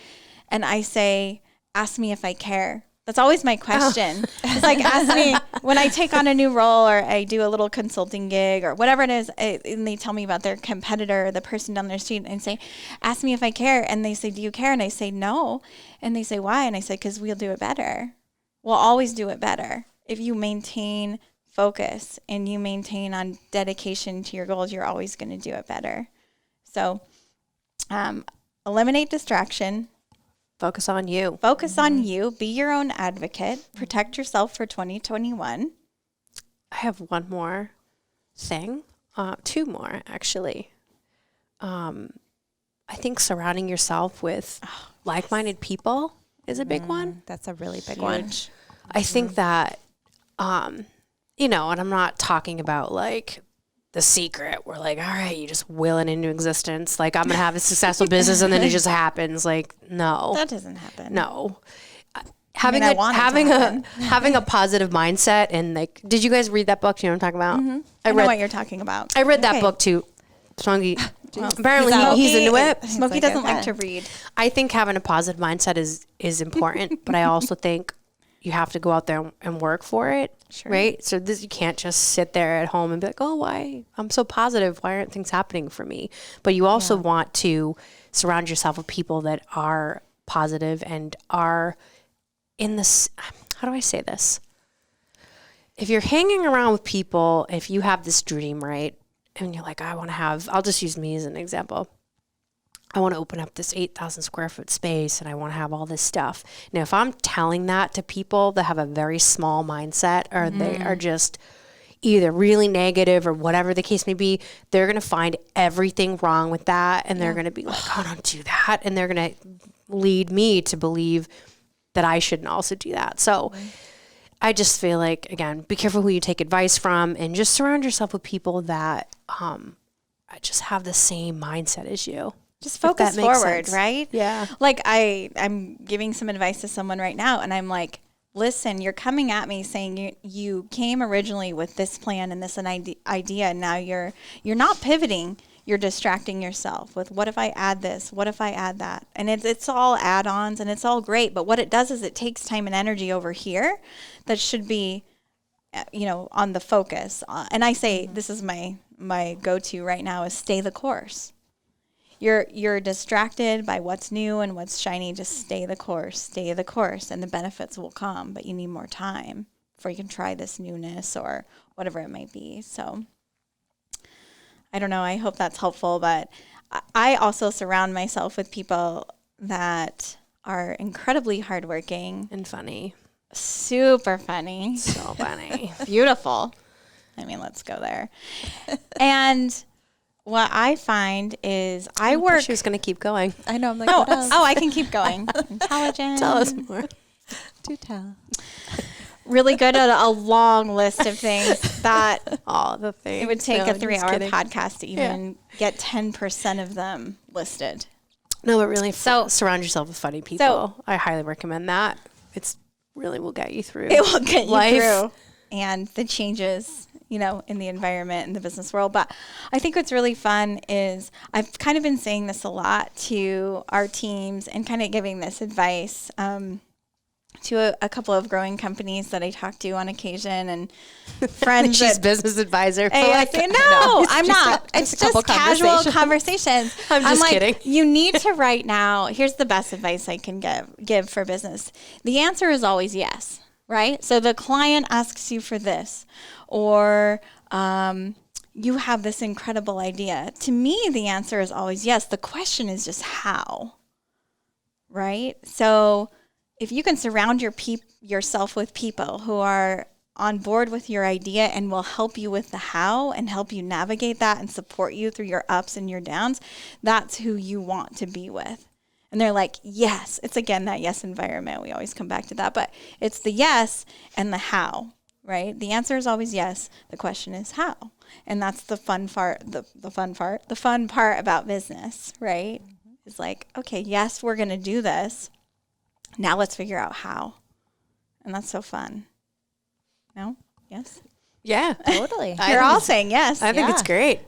And I say, ask me if I care. That's always my question. It's like, ask me when I take on a new role, or I do a little consulting gig or whatever it is, and they tell me about their competitor, the person down their street, and say, ask me if I care. And they say, do you care? And I say, no. And they say, why? And I say, because we'll do it better. We'll always do it better. If you maintain focus and you maintain on dedication to your goals, you're always going to do it better. So eliminate distraction. Focus on you. Focus on you. Be your own advocate. Protect yourself for 2021. I have one more thing. Two more, actually. I think surrounding yourself with like-minded people is a big one. That's a really big one. I think that, and I'm not talking about like The Secret, where like, all right, you just will it into existence. Like, I'm going to have a successful business and then it just happens. Like, no. That doesn't happen. No. having a positive mindset, and like, did you guys read that book? Do you know what I'm talking about? Mm-hmm. I know what you're talking about. I read that book too. Smokey, apparently he's into it. Smokey doesn't like to read. I think having a positive mindset is important, but I also think you have to go out there and work for it, right? So you can't just sit there at home and be like, oh, why? I'm so positive. Why aren't things happening for me? But you also want to surround yourself with people that are positive and are in this, how do I say this? If you're hanging around with people, if you have this dream, right? And you're like, I'll just use me as an example. I want to open up this 8,000 square foot space and I want to have all this stuff. Now, if I'm telling that to people that have a very small mindset, or they are just either really negative or whatever the case may be, they're going to find everything wrong with that. And they're going to be like, oh, don't do that. And they're going to lead me to believe that I shouldn't also do that. So I just feel like, again, be careful who you take advice from, and just surround yourself with people that just have the same mindset as you. Just focus forward, right? Yeah. Like I'm giving some advice to someone right now, and I'm like, listen, you're coming at me saying you came originally with this plan and this idea, and now you're not pivoting. You're distracting yourself with, what if I add this? What if I add that? And it's all add-ons, and it's all great. But what it does is it takes time and energy over here that should be, on the focus. And I say, this is my go-to right now, is stay the course. You're distracted by what's new and what's shiny. Just stay the course, and the benefits will come, but you need more time. before you can try this newness or whatever it might be. So I don't know. I hope that's helpful, but I also surround myself with people that are incredibly hardworking And funny. super funny, So funny. beautiful. I mean, let's go there. And what I find is I work. She was going to keep going. I know. I'm like, Oh, what else? I can keep going. Intelligent. Tell us more. Do tell. Really good at a long list of things that All the things. it would take No, a just 3-hour kidding. podcast to even get 10% of them listed. No, but really So- surround yourself with funny people. I highly recommend that. It's really will get you through. It will get life. you through and the changes, in the environment and the business world. But I think what's really fun is I've kind of been saying this a lot to our teams and kind of giving this advice to a couple of growing companies that I talk to on occasion and friends. She's that- business advisor. For Hey, I like, say, no, I'm not. just It's a couple just casual conversations. conversations. I'm just like, kidding. You need to right now. Here's the best advice I can give for business. The answer is always yes, right? So the client asks you for this, or you have this incredible idea. To me, the answer is always yes. The question is just how, right? So if you can surround yourself with people who are on board with your idea and will help you with the how and help you navigate that and support you through your ups and your downs, that's who you want to be with. And they're like, yes. It's again that yes environment. We always come back to that, but it's the yes and the how, right? The answer is always yes. The question is how. And that's the fun part, the fun part about business, right? It's like, okay, yes, we're going to do this. Now let's figure out how. And that's so fun. No? Yes? Yeah. Totally. You're all saying yes. I think it's great.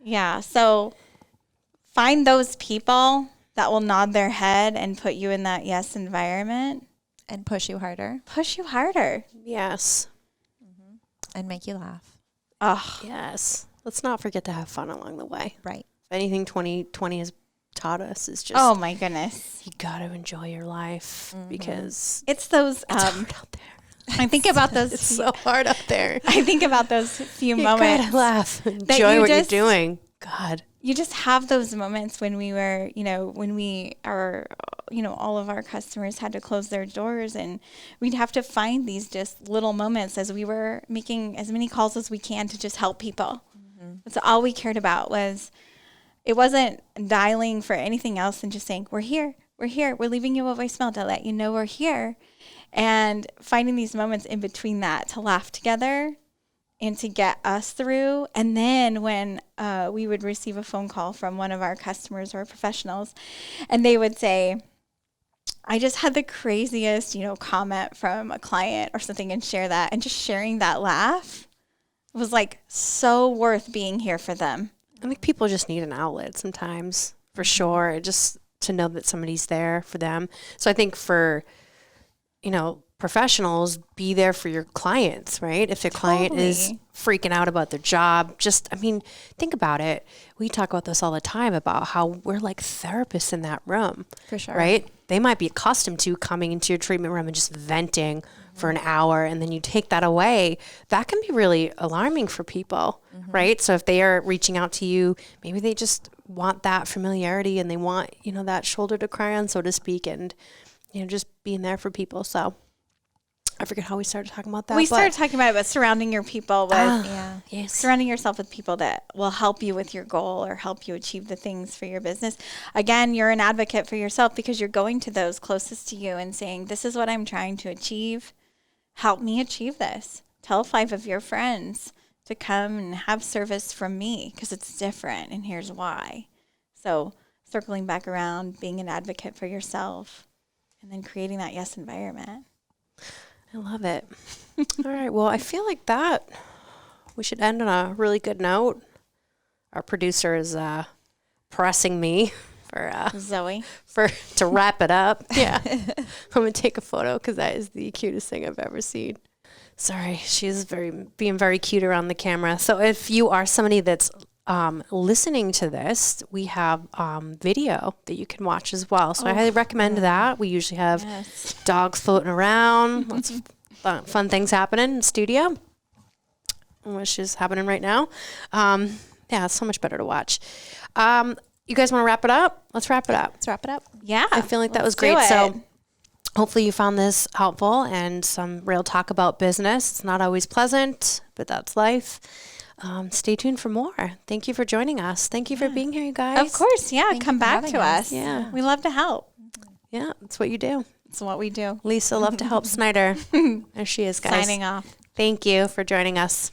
Yeah. So find those people that will nod their head and put you in that yes environment. And push you harder Push you harder. Yes. and make you laugh. Oh, Yes. Let's not forget to have fun along the way. Right. If anything 2020 has taught us is just oh my goodness. you got to enjoy your life because It's those, it's hard out there. I think about those, It's so hard out there. I think about those few You moments. gotta laugh. you Enjoy what just- you're doing. God. You just have those moments when we were, when we are, all of our customers had to close their doors, and we'd have to find these just little moments as we were making as many calls as we can to just help people. That's all we cared about. It wasn't dialing for anything else than just saying, we're here, we're leaving you a voicemail to let you know we're here. And finding these moments in between that to laugh together and to get us through. And then when we would receive a phone call from one of our customers or professionals, and they would say, I just had the craziest, comment from a client or something, and share that, and just sharing that laugh was like so worth being here for them. I think people just need an outlet sometimes, for sure, just to know that somebody's there for them. So I think for, professionals, be there for your clients, right? If the client is Totally. freaking out about their job, think about it. We talk about this all the time about how we're like therapists in that room. For sure. Right? They might be accustomed to coming into your treatment room and just venting for an hour, and then you take that away. That can be really alarming for people, right? So if they are reaching out to you, maybe they just want that familiarity and they want, that shoulder to cry on, so to speak, and, just being there for people. So I forget how we started talking about that. We started talking about it, but surrounding your people with, Yeah. Yes. surrounding yourself with people that will help you with your goal or help you achieve the things for your business. Again, you're an advocate for yourself because you're going to those closest to you and saying, this is what I'm trying to achieve. Help me achieve this. Tell 5 of your friends to come and have service from me because it's different, and here's why. So circling back around, being an advocate for yourself, and then creating that yes environment. I love it. All right. Well, I feel like that we should end on a really good note. Our producer is pressing me Zoe. to wrap it up. Yeah. I'm going to take a photo because that is the cutest thing I've ever seen. Sorry. She's being very cute around the camera. So if you are somebody that's listening to this, we have video that you can watch as well. So I highly recommend that. We usually have Yes. dogs floating around, lots of fun things happening in the studio, which is happening right now. Yeah, it's so much better to watch. You guys want to wrap it up? Let's wrap it up. Yeah. I feel like that was great. So hopefully you found this helpful and some real talk about business. It's not always pleasant, but that's life. Stay tuned for more. Thank you for joining us. Thank you for being here, you guys. Of course. Yeah. Thank Come you for back having to us. us. Yeah. We love to help. Yeah, that's what you do. It's what we do. Lisa, love to help Snyder. There she is, guys. Signing off. Thank you for joining us.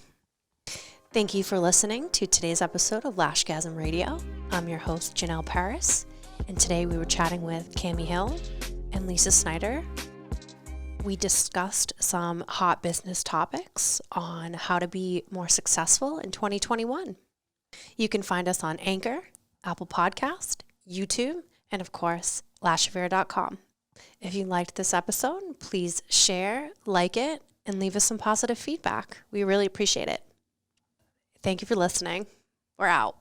Thank you for listening to today's episode of Lashgasm Radio. I'm your host, Jenelle Paris, and today we were chatting with Cami Hill and Lisa Snyder. We discussed some hot business topics on how to be more successful in 2021. You can find us on Anchor, Apple Podcast, YouTube, and of course, lashaffair.com. If you liked this episode, please share, like it, and leave us some positive feedback. We really appreciate it. Thank you for listening. We're out.